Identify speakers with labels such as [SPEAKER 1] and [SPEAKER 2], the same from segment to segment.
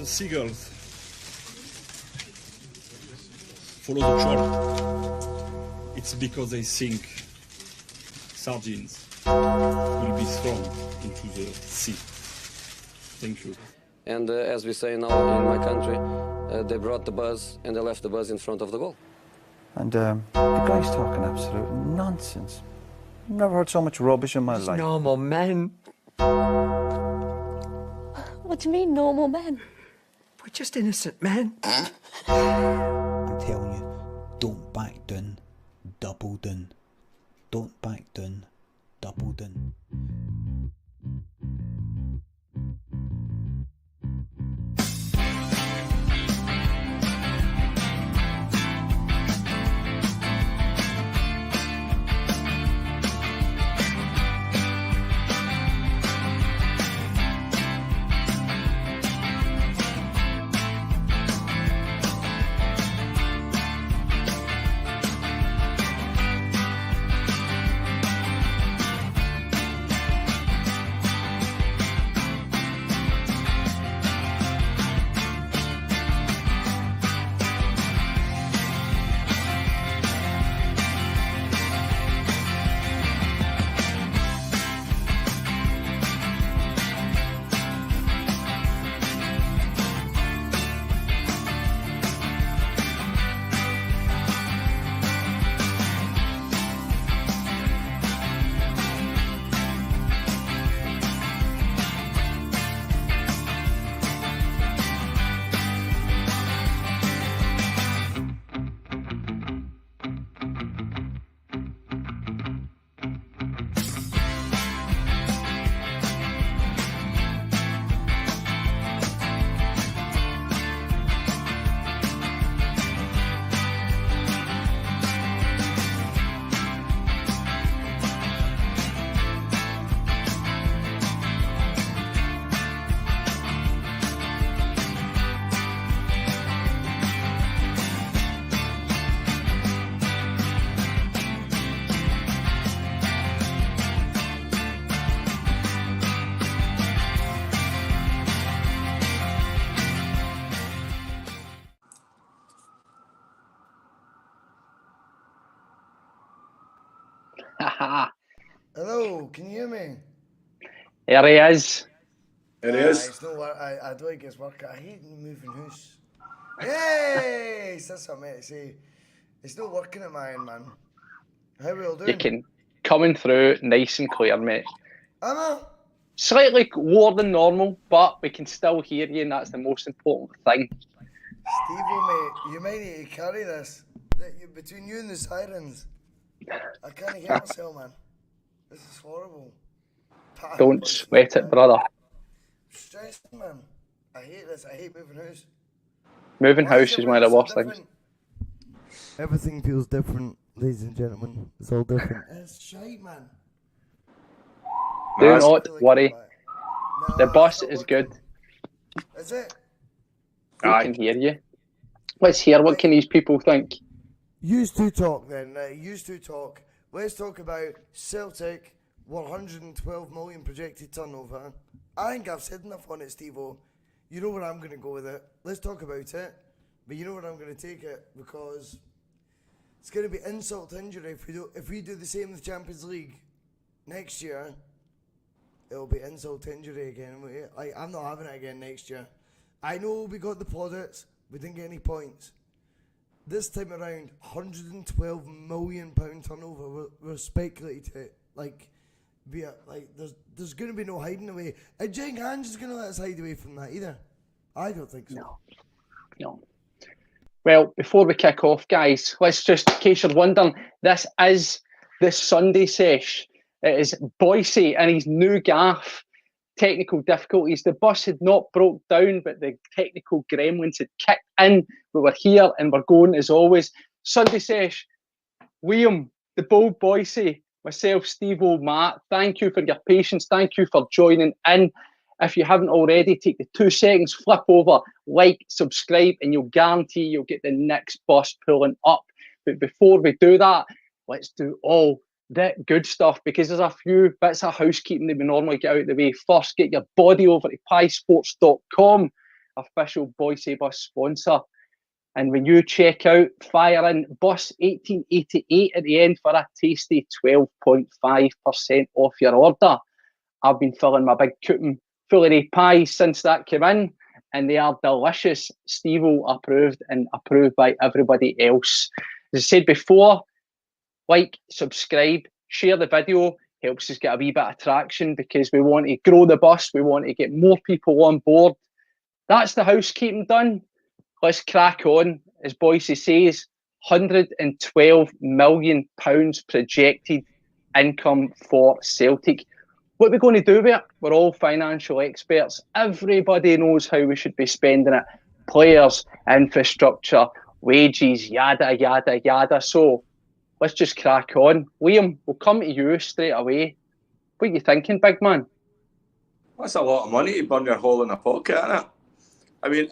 [SPEAKER 1] the seagulls follow the shore, it's because they think sardines will be thrown into the sea. Thank you.
[SPEAKER 2] And as we say now in my country, they brought the bus and they left the bus in front of the goal.
[SPEAKER 3] And the guy's talking absolute nonsense. Never heard so much rubbish in my life.
[SPEAKER 4] Normal men.
[SPEAKER 5] What do you mean, normal men?
[SPEAKER 4] We're just innocent men.
[SPEAKER 6] I'm telling you, don't back down, double down. Don't back down, double down.
[SPEAKER 7] Hello, can you hear me?
[SPEAKER 8] There he is.
[SPEAKER 1] It is.
[SPEAKER 7] It's no work. I don't think it's working. I hate moving house. Yay! That's what I meant to say. It's not working at my end, man. How we all doing?
[SPEAKER 8] You can coming through nice and clear, mate.
[SPEAKER 7] Emma?
[SPEAKER 8] Slightly lower than normal, but we can still hear you, and that's the most important thing.
[SPEAKER 7] Steve-o, mate, you might need to carry this. Between you and the sirens. I can't hear myself, man. This is horrible.
[SPEAKER 8] Don't sweat it, brother.
[SPEAKER 7] Stressing, man. I hate this. I hate moving house.
[SPEAKER 8] Moving house is one of the worst things.
[SPEAKER 7] Everything feels different, ladies and gentlemen. It's all different. It's shite, man.
[SPEAKER 8] Do not worry. The bus is good.
[SPEAKER 7] Is it?
[SPEAKER 8] We can hear you. Let's hear what can these people think.
[SPEAKER 7] Used to talk then. Used to talk. Let's talk about Celtic, 112 million projected turnover. I think I've said enough on it, Steve-o. You know where I'm going to go with it. Let's talk about it. But you know where I'm going to take it, because it's going to be insult to injury if we do the same with Champions League next year. It'll be insult to injury again. I'm not having it again next year. I know we got the plaudits. We didn't get any points. This time around, £112 million turnover. We're speculating it. There's going to be no hiding away. And Jane Hans is going to let us hide away from that either. I don't think so.
[SPEAKER 8] No. Well, before we kick off, guys, let's just, in case you're wondering, this is the Sunday Sesh. It is Bhoycie and his new gaff. Technical difficulties. The bus had not broke down, but the technical gremlins had kicked in. We were here and we're going as always. Sunday Sesh, Liam, the bold Bhoycie, myself, Steve-o, Matt, thank you for your patience. Thank you for joining in. If you haven't already, take the 2 seconds, flip over, like, subscribe, and you'll guarantee you'll get the next bus pulling up. But before we do that, let's do all that good stuff, because there's a few bits of housekeeping that we normally get out of the way. First, get your body over to piesports.com. official Bhoycie Bus sponsor. And when you check out, fire in Bus 1888 at the end for a tasty 12.5% off your order. I've been filling my big coupon full of the pies since that came in, and they are delicious. Steve-O approved and approved by everybody else. As I said before, like, subscribe, share the video, helps us get a wee bit of traction because we want to grow the bus, we want to get more people on board. That's the housekeeping done. Let's crack on. As Bhoycie says, £112 million projected income for Celtic. What are we going to do with it? We're all financial experts. Everybody knows how we should be spending it. Players, infrastructure, wages, yada, yada, yada. So let's just crack on. Liam, we'll come to you straight away. What are you thinking, big man?
[SPEAKER 1] That's a lot of money to burn your hole in a pocket, isn't it? I mean,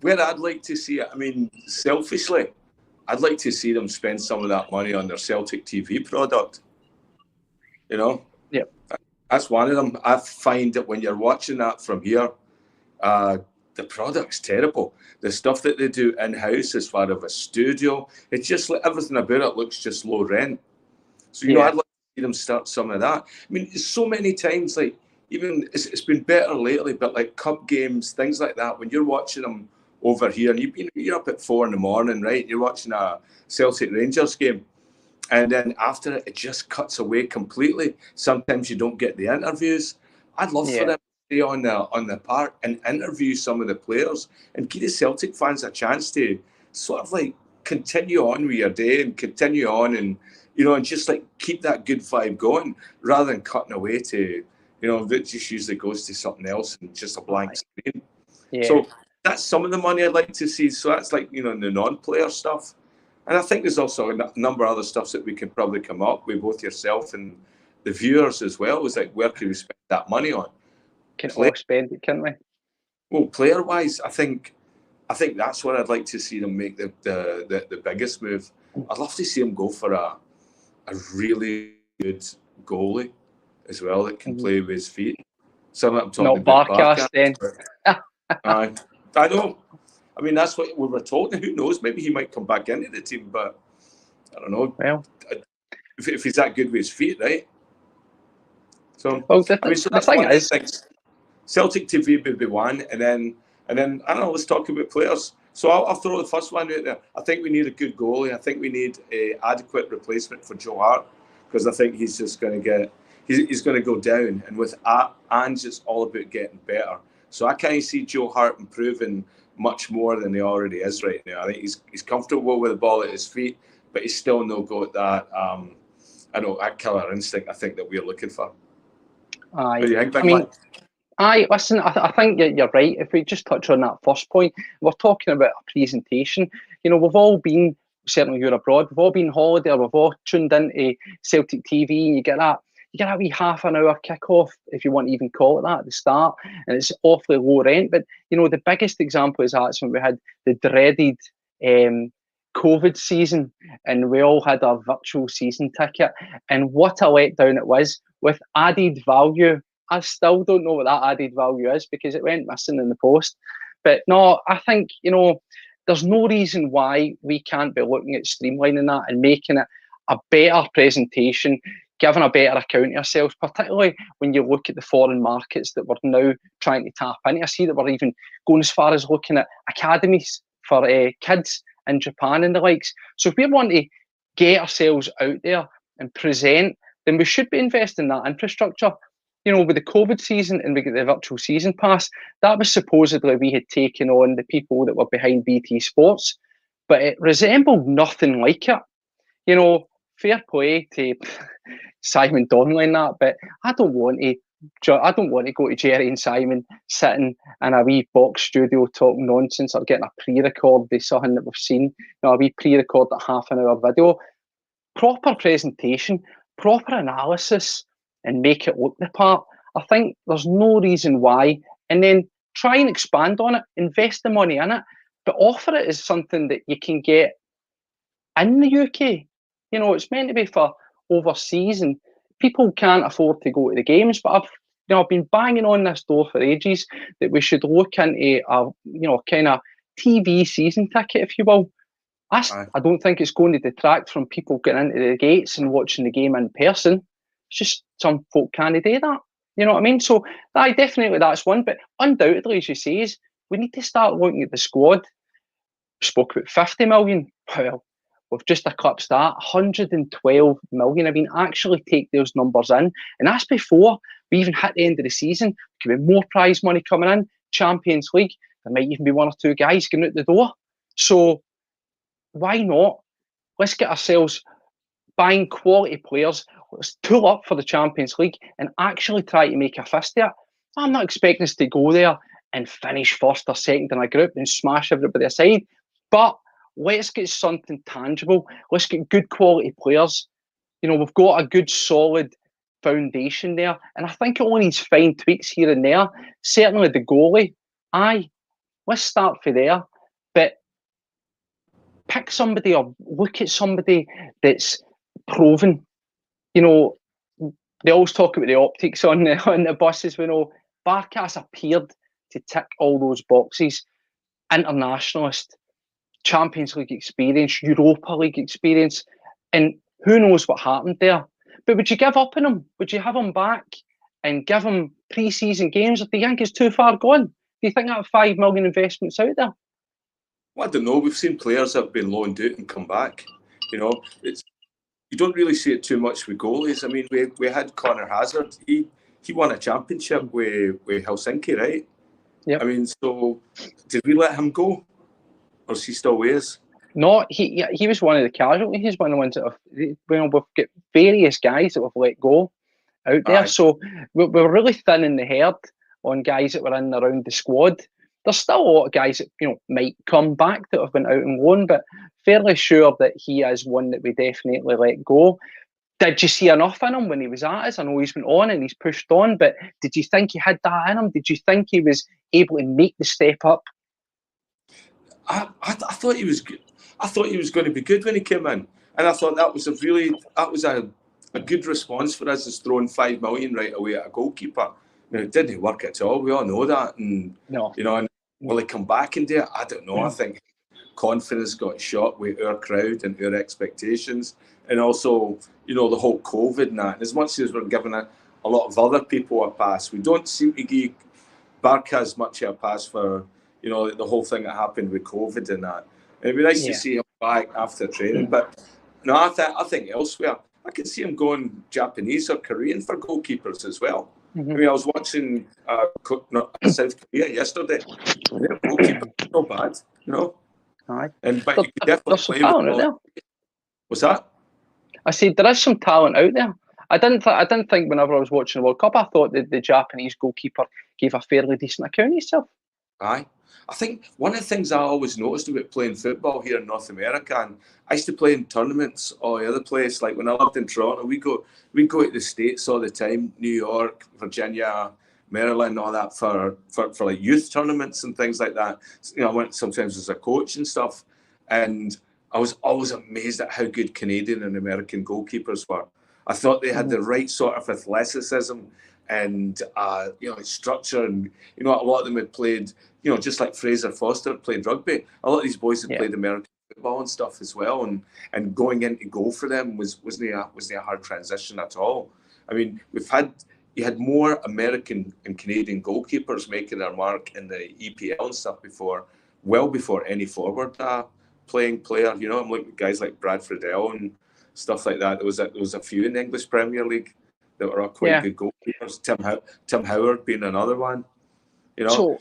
[SPEAKER 1] where I'd like to see it, I mean, selfishly, I'd like to see them spend some of that money on their Celtic TV product. You know?
[SPEAKER 8] Yep.
[SPEAKER 1] That's one of them. I find that when you're watching that from here, the product's terrible. The stuff that they do in-house as far as a studio, it's just like everything about it looks just low rent. So, you know, I'd like to see them start some of that. I mean, so many times, like, even it's been better lately, but like cup games, things like that, when you're watching them over here, and you're up at 4 a.m, right? You're watching a Celtic Rangers game, and then after it just cuts away completely. Sometimes you don't get the interviews. I'd love for them to stay on the park and interview some of the players and give the Celtic fans a chance to sort of like continue on with your day and continue on, and you know, and just like keep that good vibe going rather than cutting away to, you know, that just usually goes to something else and just a blank screen. Yeah. So that's some of the money I'd like to see. So that's like, you know, the non-player stuff. And I think there's also a number of other stuff that we can probably come up with, both yourself and the viewers as well. It's like, where can we spend that money on?
[SPEAKER 8] Can all spend it, can't we?
[SPEAKER 1] Well, player-wise, I think that's where I'd like to see them make the biggest move. I'd love to see them go for a really good goalie as well that can play with his feet. Some of them talking
[SPEAKER 8] about
[SPEAKER 1] Barcast
[SPEAKER 8] then.
[SPEAKER 1] I know. I mean, that's what we were told. Who knows? Maybe he might come back into the team, but I don't know.
[SPEAKER 8] Well,
[SPEAKER 1] if he's that good with his feet, right? So,
[SPEAKER 8] the thing is,
[SPEAKER 1] Celtic TV would be one, and then I don't know. Let's talk about players. So I'll throw the first one out there. I think we need a good goalie. I think we need an adequate replacement for Joe Hart, because I think he's just going to get. He's going to go down, and with Ange, it's all about getting better. So I can't see Joe Hart improving much more than he already is right now. I think he's comfortable with the ball at his feet, but he's still no go at that. That killer instinct I think that we're looking for.
[SPEAKER 8] What do you think, listen, I think you're right. If we just touch on that first point, we're talking about a presentation. You know, we've all been, certainly you're abroad, we've all been on holiday, or we've all tuned into Celtic TV, and you get that wee half an hour kickoff, if you want to even call it that, at the start, and it's awfully low rent. But you know, the biggest example is that's when we had the dreaded COVID season, and we all had our virtual season ticket, and what a letdown it was with added value. I still don't know what that added value is because it went missing in the post. But no, I think, you know, there's no reason why we can't be looking at streamlining that and making it a better presentation, giving a better account of ourselves, particularly when you look at the foreign markets that we're now trying to tap into. I see that we're even going as far as looking at academies for kids in Japan and the likes. So if we want to get ourselves out there and present, then we should be investing in that infrastructure. You know, with the COVID season and we get the virtual season pass, that was supposedly we had taken on the people that were behind BT Sports, but it resembled nothing like it. You know, fair play to Simon Donnelly and that, but I don't want to go to Jerry and Simon sitting in a wee box studio talking nonsense or getting a pre-record of something that we've seen. You know, a wee pre-record at half an hour video. Proper presentation, proper analysis, and make it look the part. I think there's no reason why. And then try and expand on it, invest the money in it, but offer it as something that you can get in the UK. You know, it's meant to be for overseas, and people can't afford to go to the games, but I've I've been banging on this door for ages that we should look into a, kind of TV season ticket, if you will. I don't think it's going to detract from people getting into the gates and watching the game in person. It's just some folk can't do that. You know what I mean? So, definitely that's one. But undoubtedly, as you say, is we need to start looking at the squad. We spoke about 50 million. Well, we've just eclipsed that. 112 million. I mean, actually take those numbers in. And that's before we even hit the end of the season. There could be more prize money coming in. Champions League. There might even be one or two guys going out the door. So, why not? Let's get ourselves buying quality players. Let's tool up for the Champions League and actually try to make a fist of it. I'm not expecting us to go there and finish first or second in a group and smash everybody aside. But let's get something tangible. Let's get good quality players. We've got a good solid foundation there. And I think it only needs fine tweaks here and there. Certainly the goalie. Let's start for there. But pick somebody or look at somebody that's proven. They always talk about the optics on the buses. We know Barkas appeared to tick all those boxes. Internationalist, Champions League experience, Europa League experience, and who knows what happened there. But would you give up on him? Would you have him back and give him pre-season games? Or do you think it's too far gone? Do you think that 5 million investment's out there?
[SPEAKER 1] Well, I don't know. We've seen players that have been loaned out and come back. You don't really see it too much with goalies. I mean, we had Connor Hazard. He won a championship with Helsinki, right?
[SPEAKER 8] Yeah.
[SPEAKER 1] I mean, so did we let him go, or is he still with us?
[SPEAKER 8] No, he was one of the casualties. He's one of the ones that we've got various guys that we've let go out there. So we're really thinning the herd on guys that were in and around the squad. There's still a lot of guys that might come back that have been out on loan, but fairly sure that he is one that we definitely let go. Did you see enough in him when he was at us? I know he's been on and he's pushed on, but did you think he had that in him? Did you think he was able to make the step up?
[SPEAKER 1] I thought he was good. I thought he was going to be good when he came in, and I thought that was a good response for us, is throwing 5 million right away at a goalkeeper. It didn't work at all. We all know that, and and will he come back and do it? I don't know. I think confidence got shot with our crowd and our expectations, and also the whole COVID and that. And as much as we're giving a lot of other people a pass, we don't seem to give Barkas much of a pass for the whole thing that happened with COVID and that. It'd be nice to see him back after training, but no, I think elsewhere. I can see him going Japanese or Korean for goalkeepers as well. I mean, I was watching South Korea yesterday. Their goalkeeper so bad,
[SPEAKER 8] Aye.
[SPEAKER 1] But you could definitely play with them. What's that?
[SPEAKER 8] I said there is some talent out there. I didn't think whenever I was watching the World Cup, I thought that the Japanese goalkeeper gave a fairly decent account of himself.
[SPEAKER 1] Aye. I think one of the things I always noticed about playing football here in North America, and I used to play in tournaments all the other place, like when I lived in Toronto, we go to the States all the time, New York, Virginia, Maryland, all that for like youth tournaments and things like that. I went sometimes as a coach and stuff, and I was always amazed at how good Canadian and American goalkeepers were. I thought they had the right sort of athleticism and structure, and a lot of them had played, just like Fraser Foster played rugby. A lot of these boys had played American football and stuff as well, and going into goal for them wasn't a hard transition at all. I mean, you had more American and Canadian goalkeepers making their mark in the EPL and stuff well before any forward playing player. I'm looking at guys like Brad Friedel and stuff like that. There was a few in the English Premier League that were all quite good goalkeepers. Tim Howard being another one. So,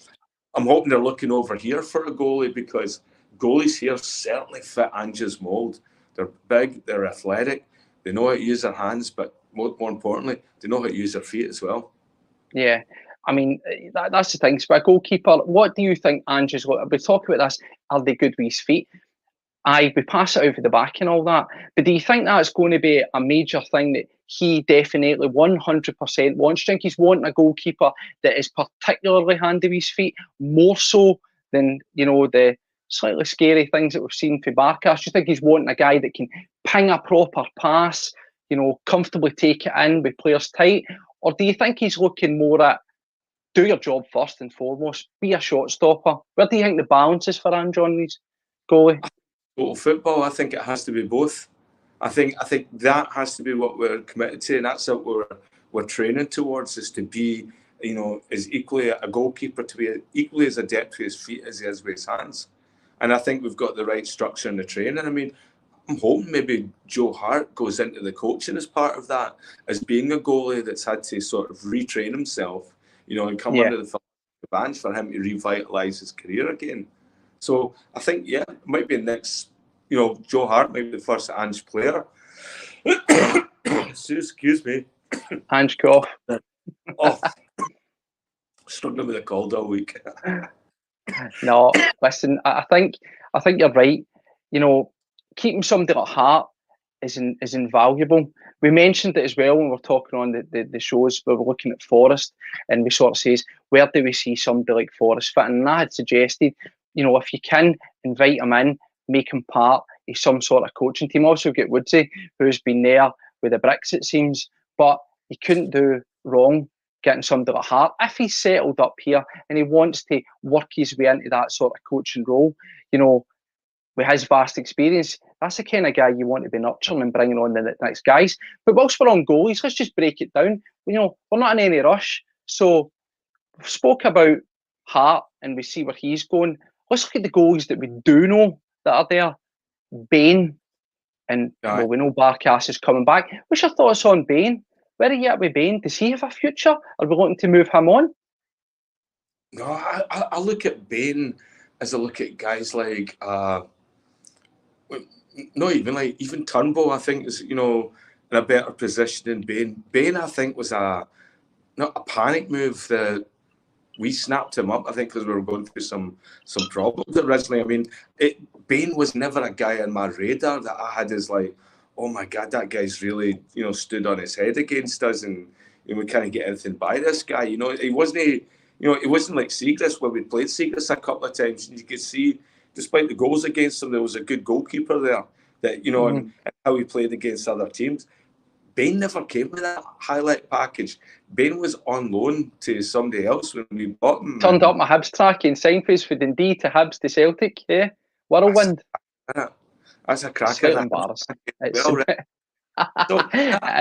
[SPEAKER 1] I'm hoping they're looking over here for a goalie, because goalies here certainly fit Ange's mould. They're big, they're athletic, they know how to use their hands, but more importantly, they know how to use their feet as well. Yeah,
[SPEAKER 8] I mean, that's the thing. So a goalkeeper, what do you think Ange's got? We talk about this, are they good with his feet? We pass it over the back and all that. But do you think that's going to be a major thing that he definitely 100% wants? Do you think he's wanting a goalkeeper that is particularly handy with his feet, more so than, the slightly scary things that we've seen for Barkas? Do you think he's wanting a guy that can ping a proper pass, comfortably take it in with players tight? Or do you think he's looking more at do your job first and foremost, be a shot stopper? Where do you think the balance is for Johnny's goalie?
[SPEAKER 1] Total football, I think it has to be both. I think that has to be what we're committed to, and that's what we're training towards, is to be, as equally a goalkeeper, to be equally as adept with his feet as he is with his hands. And I think we've got the right structure in the training. I mean, I'm hoping maybe Joe Hart goes into the coaching as part of that, as being a goalie that's had to sort of retrain himself, and come under the bench for him to revitalise his career again. So I think, it might be next, Joe Hart might be the first Ange player. Excuse me.
[SPEAKER 8] Ange cough.
[SPEAKER 1] Oh, struggling with a cold all week.
[SPEAKER 8] No, listen, I think you're right. Keeping somebody like Hart is invaluable. We mentioned it as well when we were talking on the shows where we're looking at Forrest, and we sort of says, where do we see somebody like Forrest fit? And I had suggested, if you can invite him in, make him part of some sort of coaching team. Also get Woodsy, who's been there with the bricks, it seems, but he couldn't do wrong getting somebody like Hart. If he's settled up here and he wants to work his way into that sort of coaching role, with his vast experience, that's the kind of guy you want to be nurturing and bringing on the next guys. But whilst we're on goalies, let's just break it down. We're not in any rush. So we've spoke about Hart and we see where he's going. Let's look at the goalies that we do know that are there. Bain, and we know Barkas is coming back. What's your thoughts on Bain? Where are you at with Bain? Does he have a future? Are we looking to move him on?
[SPEAKER 1] No, I look at Bain as I look at guys like, even Turnbull, I think, is, in a better position than Bain. Bain, I think, was not a panic move that we snapped him up, I think, because we were going through some problems originally. I mean, Bain was never a guy on my radar that I had as like, oh my God, that guy's really, stood on his head against us, and we can't get anything by this guy. He wasn't like Seagrass, where we played Seagrass a couple of times, and you could see, despite the goals against him, there was a good goalkeeper there that, and how he played against other teams. Bain never came with that highlight package. Bain was on loan to somebody else when we bought him.
[SPEAKER 8] Turned up my Hibs track in Signpost for Dundee to Hibs to Celtic, whirlwind.
[SPEAKER 1] That's a cracker.
[SPEAKER 8] It's embarrassing. It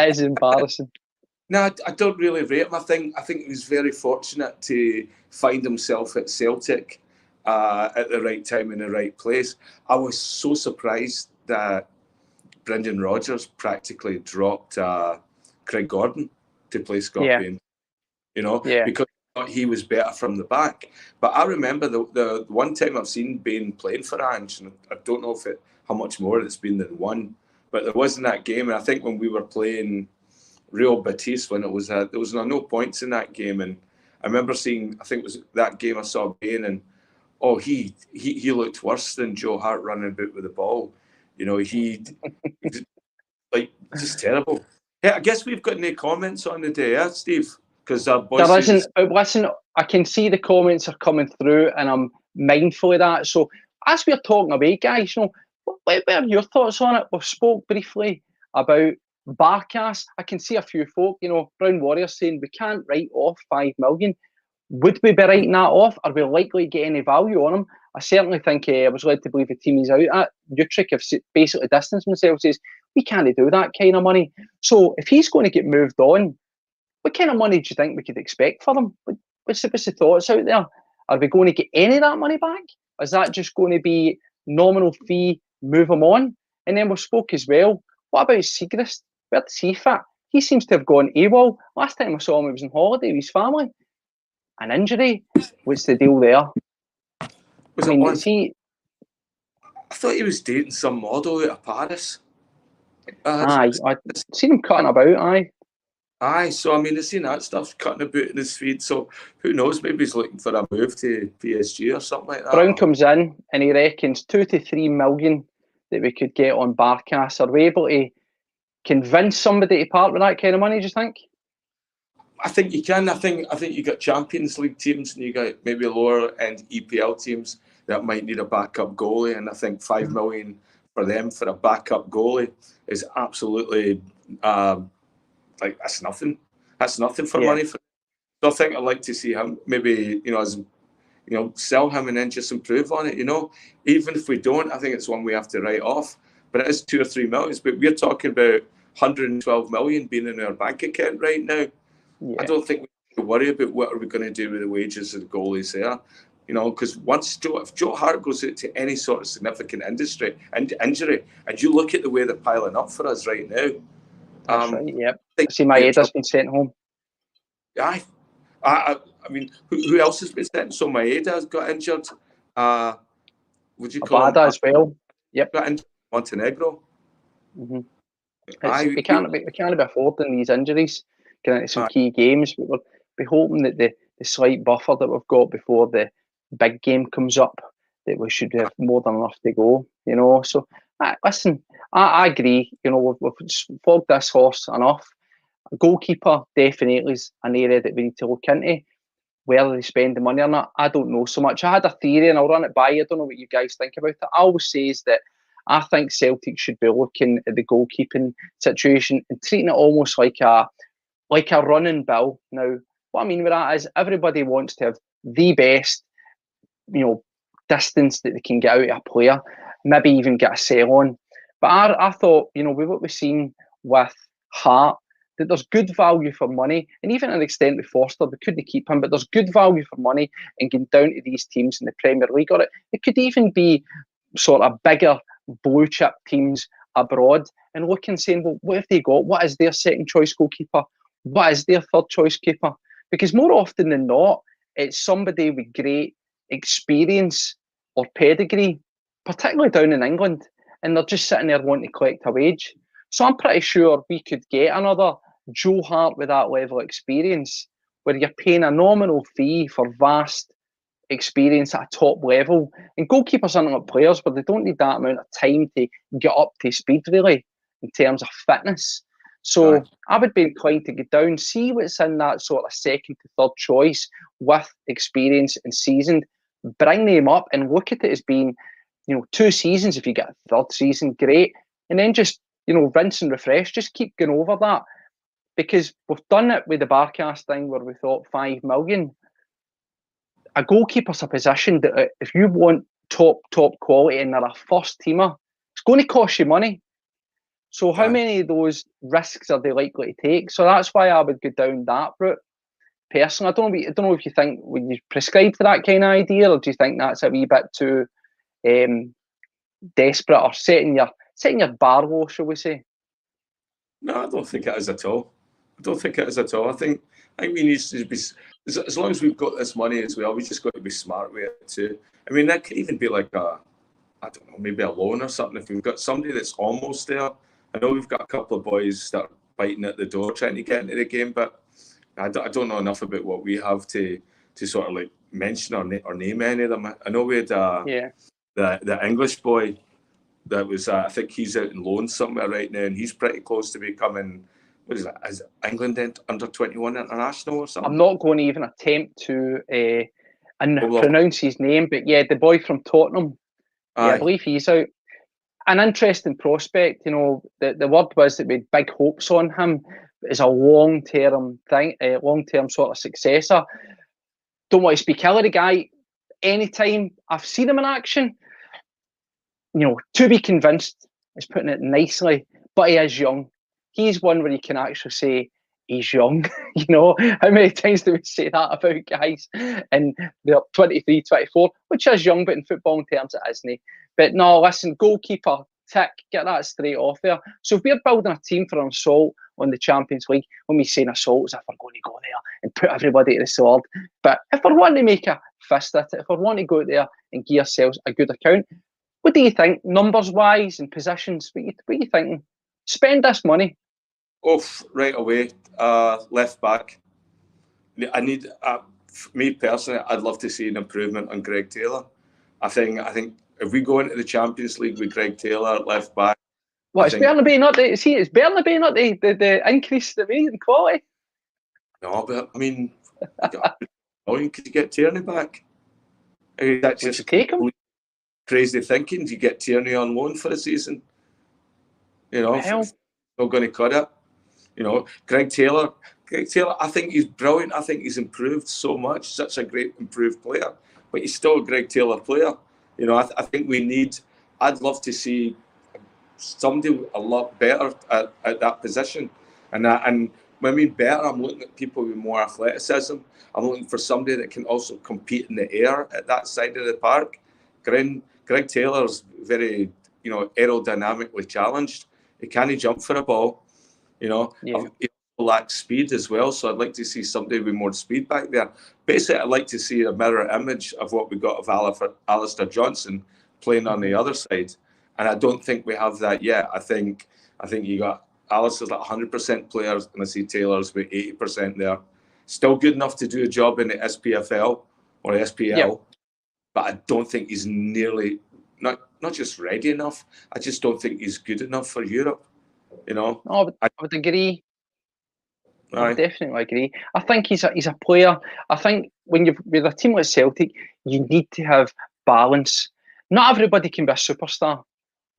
[SPEAKER 8] is embarrassing.
[SPEAKER 1] No, I don't really rate him. I think he was very fortunate to find himself at Celtic at the right time in the right place. I was so surprised that Brendan Rodgers practically dropped Craig Gordon to play Scott Bain, because I thought he was better from the back. But I remember the one time I've seen Bain playing for Ange, and I don't know how much more it's been than one, but there wasn't that game. And I think when we were playing Real Betis, when there was no points in that game, and I remember seeing, I think it was that game I saw Bain, and he looked worse than Joe Hart running about with the ball. He like just terrible. Yeah, I guess we've got any comments on the day, Steve? Because there
[SPEAKER 8] isn't. But listen, I can see the comments are coming through, and I'm mindful of that. So as we're talking away, guys, what are your thoughts on it? We've spoke briefly about Barkas. I can see a few folk, Brown Warriors saying we can't write off 5 million. Would we be writing that off? Are we likely to get any value on him? I certainly think I was led to believe the team he's out at. Utrecht have basically distanced themselves, says we can't do that kind of money. So if he's going to get moved on, what kind of money do you think we could expect for him? What's the thoughts out there? Are we going to get any of that money back? Is that just going to be nominal fee, move him on? And then we spoke as well. What about Seagrass? Where does he fit? He seems to have gone AWOL. Last time I saw him, he was on holiday with his family. An injury? What's the deal there?
[SPEAKER 1] I thought he was dating some model out of Paris.
[SPEAKER 8] I've seen him cutting about,
[SPEAKER 1] Aye, so I mean, I've seen that stuff cutting about in his feed, so who knows, maybe he's looking for a move to PSG or something like that.
[SPEAKER 8] Brown comes in and he reckons 2 to 3 million that we could get on Barkas. Are we able to convince somebody to part with that kind of money, do you think?
[SPEAKER 1] I think you can. I think you got Champions League teams and you got maybe lower end EPL teams that might need a backup goalie, and I think 5 million for them for a backup goalie is absolutely that's nothing. That's nothing for money. So I think I'd like to see him maybe, sell him and then just improve on it. Even if we don't, I think it's one we have to write off. But it is 2 or 3 million. But we're talking about 112 million being in our bank account right now. Yeah. I don't think we have to worry about what are we going to do with the wages of the goalies there. Because if Joe Hart goes out to any sort of significant injury, and you look at the way they're piling up for us right now.
[SPEAKER 8] That's right, yep. I see Maeda's been sent home.
[SPEAKER 1] Yeah, I mean, who else has been sent? So Maeda's got injured. Would you call
[SPEAKER 8] Abada as well? Yep.
[SPEAKER 1] Got injured. Montenegro.
[SPEAKER 8] Mm-hmm. We can't be affording these injuries. Getting into some key games, but we'll be hoping that the slight buffer that we've got before the big game comes up, that we should have more than enough to go. So listen, I agree. We've flogged this horse enough. A goalkeeper definitely is an area that we need to look into. Whether they spend the money or not, I don't know so much. I had a theory and I'll run it by you. I don't know what you guys think about it. I always say is that I think Celtic should be looking at the goalkeeping situation and treating it almost like a running bill. Now, what I mean with that is everybody wants to have the best, distance that they can get out of a player, maybe even get a sell on. But I thought, with what we've seen with Hart, that there's good value for money, and even to an extent with Forster, we couldn't keep him, but there's good value for money and getting down to these teams in the Premier League. Or it could even be sort of bigger blue chip teams abroad and looking and saying, well, what have they got? What is their second choice goalkeeper? What is their third choice keeper? Because more often than not, it's somebody with great experience or pedigree, particularly down in England, and they're just sitting there wanting to collect a wage. So I'm pretty sure we could get another Joe Hart with that level of experience, where you're paying a nominal fee for vast experience at a top level. And goalkeepers aren't like players, but they don't need that amount of time to get up to speed, really, in terms of fitness. So I would be inclined to get down, see what's in that sort of second to third choice with experience and seasoned, bring them up and look at it as being, 2 seasons. If you get a third season, great. And then just, rinse and refresh, just keep going over that. Because we've done it with the Barcast thing where we thought 5 million. A goalkeeper's a position that if you want top quality and they're a first teamer, it's going to cost you money. So how many of those risks are they likely to take? So that's why I would go down that route. Personally, I don't know if you think, would you prescribe to that kind of idea, or do you think that's a wee bit too desperate, or setting your bar low, shall we say?
[SPEAKER 1] No, I don't think it is at all. I think we need to be, as long as we've got this money as well, we just got to be smart with it too. I mean, that could even be like maybe a loan or something. If we've got somebody that's almost there. I know we've got a couple of boys that are biting at the door trying to get into the game, but I don't know enough about what we have to sort of like mention or name any of them. I know we had the English boy that was, I think he's out in loan somewhere right now, and he's pretty close to becoming, what is that, is England under 21 international or something?
[SPEAKER 8] I'm not going to even attempt to pronounce his name, but yeah, the boy from Tottenham. Yeah, I believe he's out. An interesting prospect, the word was that we had big hopes on him as a long-term thing, a long-term sort of successor. Don't want to speak ill of the guy. Anytime I've seen him in action, to be convinced is putting it nicely, but he is young. He's one where you can actually say he's young. How many times do we say that about guys? And they're 23, 24, which is young, but in football terms it isn't. But no, listen, goalkeeper, tick, get that straight off there. So if we're building a team for an assault on the Champions League, when we say an assault, as if we're going to go there and put everybody to the sword. But if we're wanting to make a fist at it, if we're wanting to go out there and give ourselves a good account, what do you think, numbers-wise and positions? What are you thinking? Spend this money.
[SPEAKER 1] Right away, left back. I need, me personally, I'd love to see an improvement on Greg Taylor. I think if we go into the Champions League with Greg Taylor at left back,
[SPEAKER 8] it's Bernabei not the increase that we need in quality.
[SPEAKER 1] No, but I mean, could you get Tierney back? That's just
[SPEAKER 8] take him.
[SPEAKER 1] Crazy thinking. Do you get Tierney on loan for a season? Not going to cut it. Greg Taylor, Greg Taylor, I think he's brilliant. I think he's improved so much. Such a great improved player. But he's still a Greg Taylor player. You know, I think we need... I'd love to see somebody a lot better at that position. And when I mean better, I'm looking at people with more athleticism. I'm looking for somebody that can also compete in the air at that side of the park. Greg Taylor's very, you know, aerodynamically challenged. He can't jump for a ball. You know, he lacks speed as well. So I'd like to see somebody with more speed back there. Basically, I'd like to see a mirror image of what we got of Alistair Johnson playing on the other side. And I don't think we have that yet. I think you got Alistair's like 100% players, and I see Taylor's with 80% there. Still good enough to do a job in the SPFL or SPL, but I don't think he's nearly, not just ready enough. I just don't think he's good enough for Europe. You know,
[SPEAKER 8] I would agree. I would definitely agree. I think he's a player. I think when you're with a team like Celtic, you need to have balance. Not everybody can be a superstar,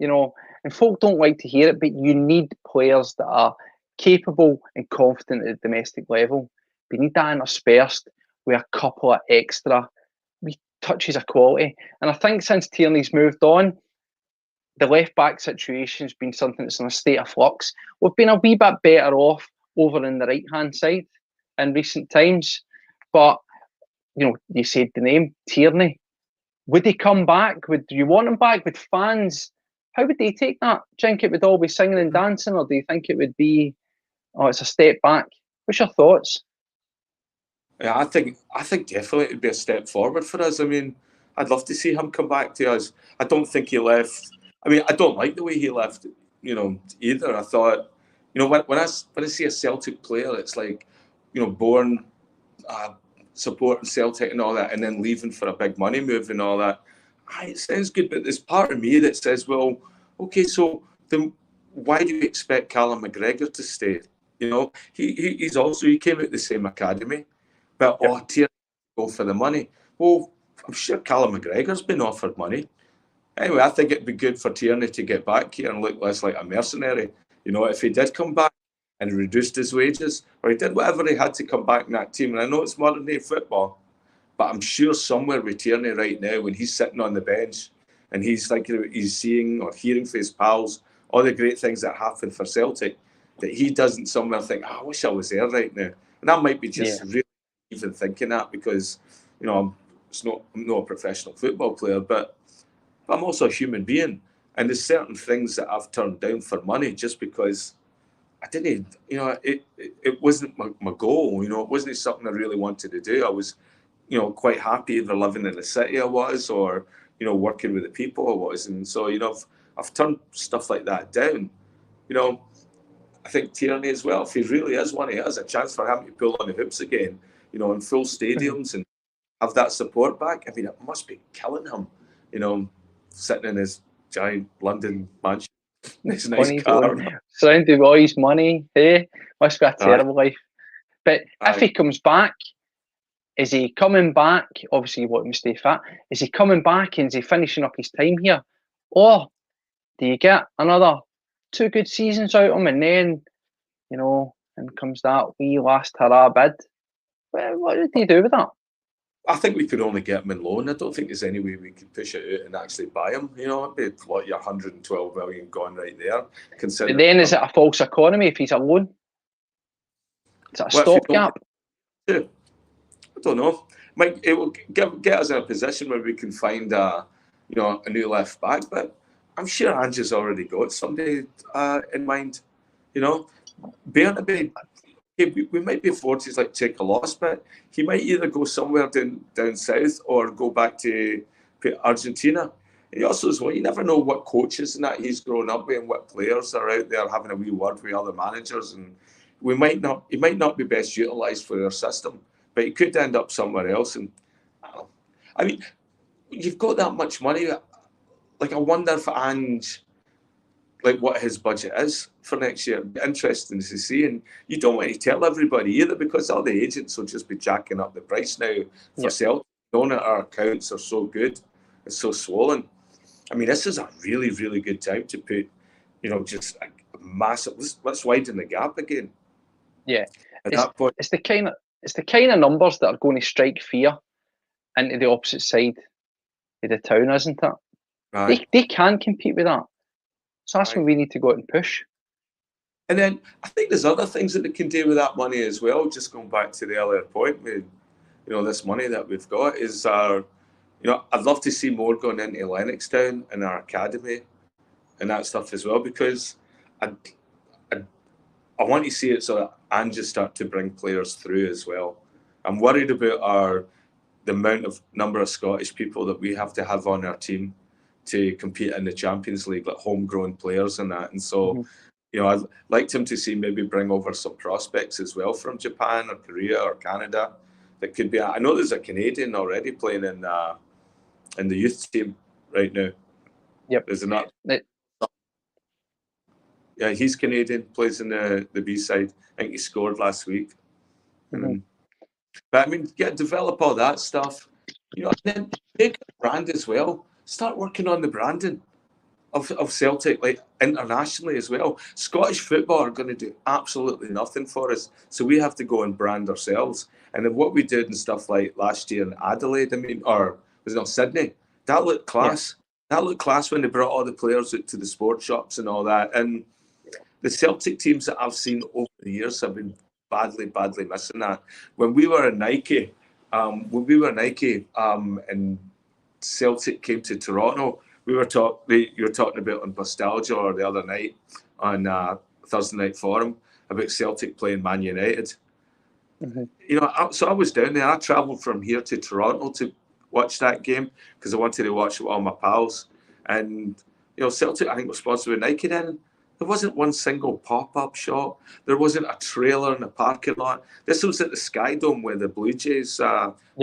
[SPEAKER 8] you know, and folk don't like to hear it, but you need players that are capable and confident at the domestic level. We need that interspersed with a couple of extra wee touches of quality. And I think since Tierney's moved on, the left-back situation has been something that's in a state of flux. We've been a wee bit better off over in the right-hand side in recent times. But, you know, you said the name, Tierney. Would he come back? Do you want him back with fans? How would they take that? Do you think it would all be singing and dancing, or do you think it would be, oh, it's a step back? What's your thoughts?
[SPEAKER 1] Yeah, I think definitely it'd be a step forward for us. I mean, I'd love to see him come back to us. I don't think he left. I mean, I don't like the way he left, you know, either. I thought, you know, when I see a Celtic player, it's like, you know, born supporting Celtic and all that, and then leaving for a big money move and all that. It sounds good, but there's part of me that says, well, okay, so then why do you expect Callum McGregor to stay? You know, he came out the same academy, but Tierney go for the money. Well, I'm sure Callum McGregor's been offered money. Anyway, I think it'd be good for Tierney to get back here and look less like a mercenary. You know, if he did come back and reduced his wages, or he did whatever he had to come back in that team. And I know it's modern day football, but I'm sure somewhere with Tierney right now, when he's sitting on the bench and he's thinking, he's seeing or hearing from his pals all the great things that happen for Celtic, that he doesn't somewhere think, I wish I was there right now. And that might be just really even thinking that, because, you know, I'm not a professional football player, but I'm also a human being. And there's certain things that I've turned down for money just because I didn't, you know, it wasn't my goal, you know, it wasn't something I really wanted to do. I was, you know, quite happy either living in the city I was, or, you know, working with the people I was. And so, you know, I've turned stuff like that down. You know, I think Tierney as well, if he really is one, he has a chance for him to pull on the hoops again, you know, in full stadiums and have that support back. I mean, it must be killing him, you know, sitting in his giant London mansion, his nice car.
[SPEAKER 8] Surrounded by all his money, hey? Must be a terrible life. But if he comes back, is he coming back? Obviously, you want him to stay fit. Is he coming back and is he finishing up his time here? Or do you get another 2 good seasons out of him and then, you know, and comes that wee last hurrah bid? What did he do with that?
[SPEAKER 1] I think we could only get him in loan. I don't think there's any way we could push it out and actually buy him. You know, it'd be what, your 112 million gone right there.
[SPEAKER 8] But then is it a false economy if he's a loan? Is it a stopgap?
[SPEAKER 1] I don't know. It will get us in a position where we can find a new left back. But I'm sure Ange's already got somebody in mind. You know, Bernabé. We might be afford to take a loss, but he might either go somewhere down south or go back to Argentina. He also as well, you never know what coaches and that he's grown up with and what players are out there having a wee word with other managers, and he might not be best utilised for their system, but he could end up somewhere else. And I mean, you've got that much money. Like, I wonder if Ange, like, what his budget is for next year. Interesting to see. And you don't want to tell everybody either, because all the agents will just be jacking up the price now for Celtic, knowing that our accounts are so good, it's so swollen. I mean, this is a really, really good time to put, you know, just a massive, let's widen the gap again.
[SPEAKER 8] Yeah,
[SPEAKER 1] At
[SPEAKER 8] it's,
[SPEAKER 1] that point,
[SPEAKER 8] it's the kind of numbers that are going to strike fear into the opposite side of the town, isn't it?
[SPEAKER 1] aye,
[SPEAKER 8] They can compete with that. So that's
[SPEAKER 1] aye.
[SPEAKER 8] what we need to go out and push.
[SPEAKER 1] And then I think there's other things that they can do with that money as well. Just going back to the earlier point, with this money that we've got is our, I'd love to see more going into Lennoxtown and our academy and that stuff as well, because I want to see it so that and just start to bring players through as well. I'm worried about the number of Scottish people that we have to have on our team to compete in the Champions League, like homegrown players and that. And so, I'd like him to see maybe bring over some prospects as well from Japan or Korea or Canada. That could be. I know there's a Canadian already playing in the youth team right now.
[SPEAKER 8] Yep.
[SPEAKER 1] There's another. Yeah, he's Canadian. Plays in the B side. I think he scored last week.
[SPEAKER 8] Mm-hmm.
[SPEAKER 1] But I mean, develop all that stuff. And then make a brand as well. Start working on the branding of Celtic, like internationally as well. Scottish football are going to do absolutely nothing for us, so we have to go and brand ourselves. And then what we did and stuff like last year in Adelaide, or was it Sydney? That looked class. Yeah. That looked class when they brought all the players out to the sports shops and all that. And the Celtic teams that I've seen over the years have been badly missing that. When we were in Nike, and Celtic came to Toronto, you were talking about on Bustalgia or the other night on Thursday Night Forum about Celtic playing Man United. Mm-hmm. So I was down there. I travelled from here to Toronto to watch that game because I wanted to watch it with all my pals. And Celtic, I think, was sponsored with Nike then. There wasn't one single pop-up shop. There wasn't a trailer in the parking lot. This was at the Sky Dome where the Blue Jays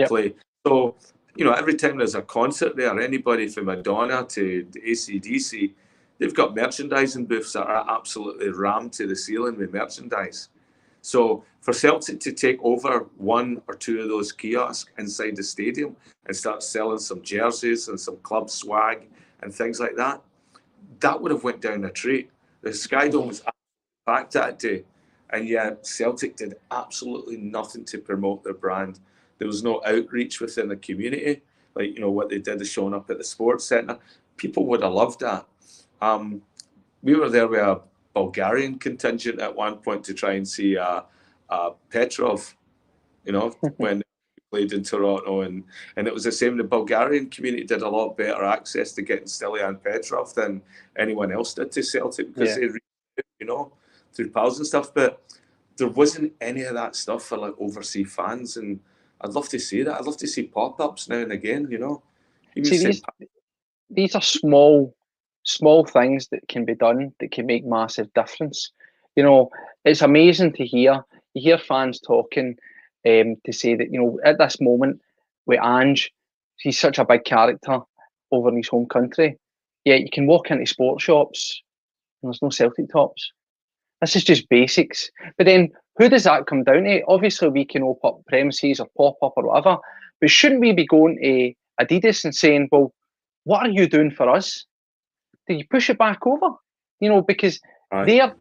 [SPEAKER 1] play. So, every time there's a concert there, anybody from Madonna to AC/DC, they've got merchandising booths that are absolutely rammed to the ceiling with merchandise. So for Celtic to take over one or two of those kiosks inside the stadium and start selling some jerseys and some club swag and things like that, that would have went down a treat. The Sky Dome was packed that day, and yet Celtic did absolutely nothing to promote their brand. There was no outreach within the community, like what they did is showing up at the sports centre. People would have loved that. We were there with a Bulgarian contingent at one point to try and see Petrov, when we played in Toronto, and it was the same. The Bulgarian community did a lot better access to getting Stilian Petrov than anyone else did to Celtic because they reached, through pals and stuff. But there wasn't any of that stuff for like overseas fans, and I'd love to see that. I'd love to see pop-ups now and again.
[SPEAKER 8] See, these are small things that can be done that can make massive difference. It's amazing to hear. You hear fans talking to say that, at this moment with Ange, he's such a big character over in his home country. Yet you can walk into sports shops and there's no Celtic tops. This is just basics. But then who does that come down to? Obviously, we can open up premises or pop up or whatever, but shouldn't we be going to Adidas and saying, well, what are you doing for us? Do you push it back over? Because you're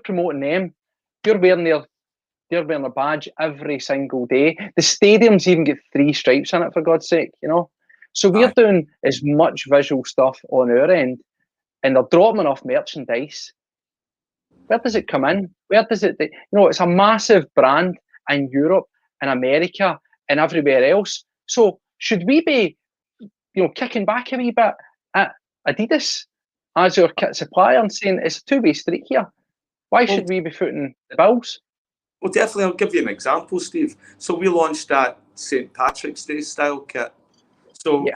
[SPEAKER 8] promoting them. You're wearing a badge every single day. The stadiums even get 3 stripes in it, for God's sake, So we're doing as much visual stuff on our end, and they're dropping off merchandise. Where does it come in? Where does it? It's a massive brand in Europe, in America, and everywhere else. So should we be, kicking back a wee bit at Adidas as our kit supplier and saying it's a two-way street here? Why should we be footing the bills?
[SPEAKER 1] Well, definitely. I'll give you an example, Steve. So we launched that St. Patrick's Day style kit. So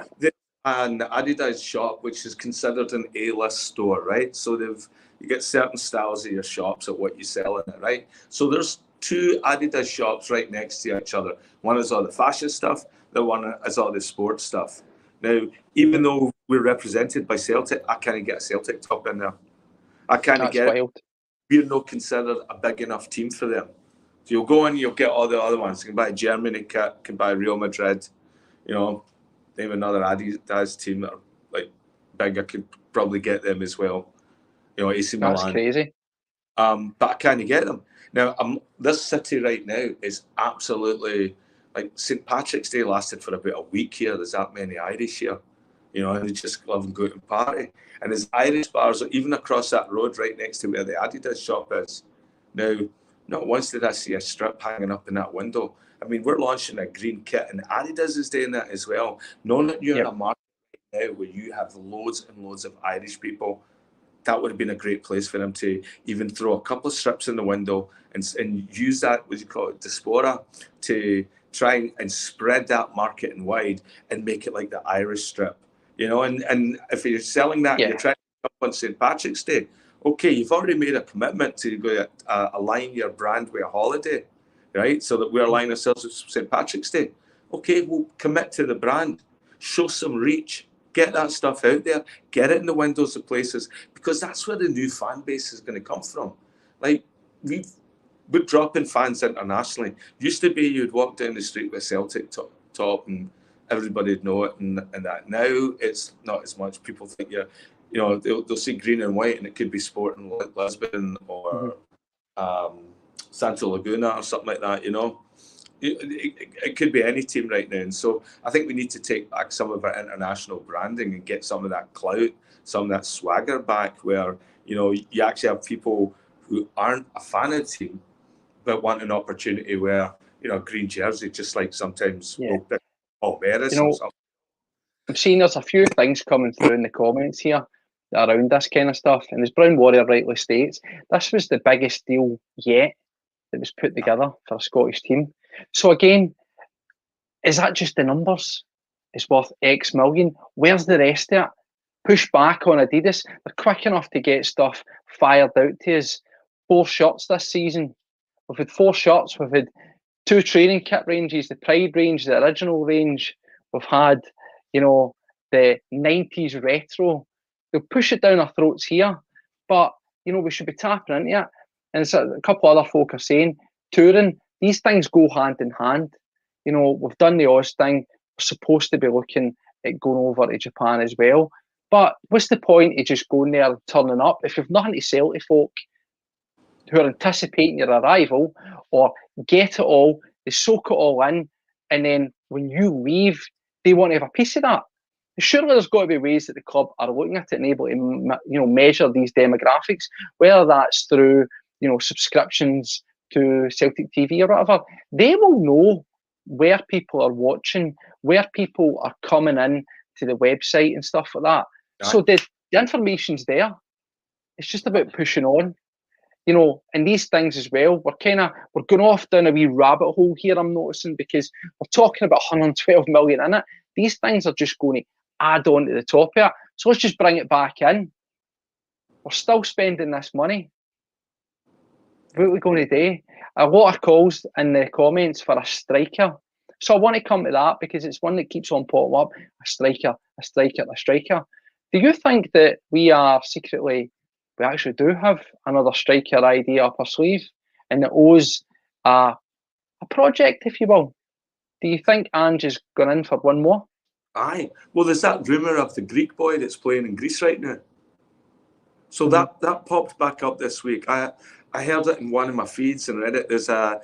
[SPEAKER 1] an Adidas shop, which is considered an A-list store, right? So you get certain styles of your shops at what you sell in it, right? So there's 2 Adidas shops right next to each other. One is all the fashion stuff. The one is all the sports stuff. Now, even though we're represented by Celtic, I can't get a Celtic top in there. I can't get it. We're not considered a big enough team for them. So you'll go and you'll get all the other ones. You can buy a Germany kit, you can buy Real Madrid, name another Adidas team that are like big. I could probably get them as well. AC Milan.
[SPEAKER 8] That's crazy.
[SPEAKER 1] but I can't get them. Now, this city right now is absolutely, like, St. Patrick's Day lasted for about a week here. There's that many Irish here, you know, and they just love and go out and party. And there's Irish bars even across that road right next to where the Adidas shop is. Now, not once did I see a strip hanging up in that window. I mean, we're launching a green kit, and Adidas is doing that as well. Knowing that you're in a market right now where you have loads and loads of Irish people, that would have been a great place for them to even throw a couple of strips in the window and use that, what do you call it, diaspora, to try and spread that market and wide and make it like the Irish strip, you know. And if you're selling that, you're trying to come on St. Patrick's Day, okay, you've already made a commitment to go align your brand with a holiday, right? So that we align ourselves with St. Patrick's Day. Okay, we'll commit to the brand, show some reach, get that stuff out there, get it in the windows of places, because that's where the new fan base is going to come from. Like, we're dropping fans internationally. Used to be you'd walk down the street with a Celtic top and everybody'd know it and that. Now it's not as much. People think you know, they'll see green and white and it could be Sporting Lisbon or Santa Laguna or something like that, you know. It could be any team right now. And so I think we need to take back some of our international branding and get some of that clout, some of that swagger back, where, you know, you actually have people who aren't a fan of the team but want an opportunity where, you know, green jersey, just like sometimes we'll pick Palmeiras or something.
[SPEAKER 8] I'm seeing there's a few things coming through in the comments here around this kind of stuff, and as Brown Warrior rightly states, this was the biggest deal yet that was put together for a Scottish team. So again, is that just the numbers? It's worth X million. Where's the rest of it? Push back on Adidas. They're quick enough to get stuff fired out to us. 4 shirts this season. We've had 4 shirts. We've had 2 training kit ranges, the Pride range, the original range. We've had, you know, the 90s retro. They'll push it down our throats here, but, you know, we should be tapping into it. And so a couple other folk are saying, touring, these things go hand in hand. You know, we've done the Oz thing. We're supposed to be looking at going over to Japan as well. But what's the point of just going there and turning up if you've nothing to sell to folk who are anticipating your arrival, or get it all, they soak it all in, and then when you leave, they want to have a piece of that? Surely there's got to be ways that the club are looking at it and able to, you know, measure these demographics, whether that's through, you know, subscriptions to Celtic TV or whatever. They will know where people are watching, where people are coming in to the website and stuff like that. Right. So the information's there. It's just about pushing on, you know, and these things as well. We're going off down a wee rabbit hole here, I'm noticing, because we're talking about 112 million in it. These things are just going to add on to the top of it. So let's just bring it back in. We're still spending this money. What are we going to do? A lot of calls in the comments for a striker. So I want to come to that because it's one that keeps on popping up. A striker, a striker, a striker. Do you think that we actually do have another striker idea up our sleeve, and it owes a project, if you will? Do you think Ange has gone in for one more?
[SPEAKER 1] Aye. Well, there's that rumour of the Greek boy that's playing in Greece right now. So that popped back up this week. I heard it in one of my feeds and read it. There's a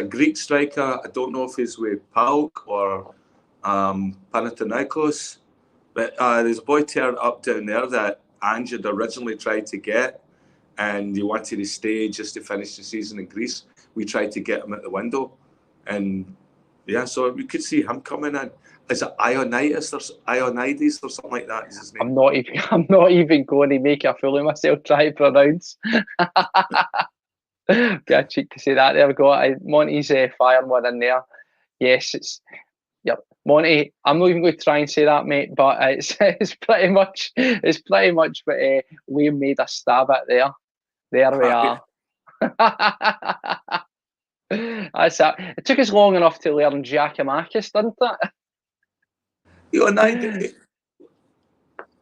[SPEAKER 1] Greek striker. I don't know if he's with PAOK or Panathinaikos, but there's a boy turned up down there that Ange had originally tried to get, and he wanted to stay just to finish the season in Greece. We tried to get him at the window, and yeah, so we could see him coming in. Is it Ionides or something like that? Is his name?
[SPEAKER 8] I'm not even going to make a fool of myself trying to pronounce. Get a cheek to say that. There we go. Monty's firing one in there. Yes, Monty. I'm not even going to try and say that, mate. But it's pretty much what Liam made a stab at there. There we are. That's it. It took us long enough to learn Giacomakis, didn't it?
[SPEAKER 1] Leonidas.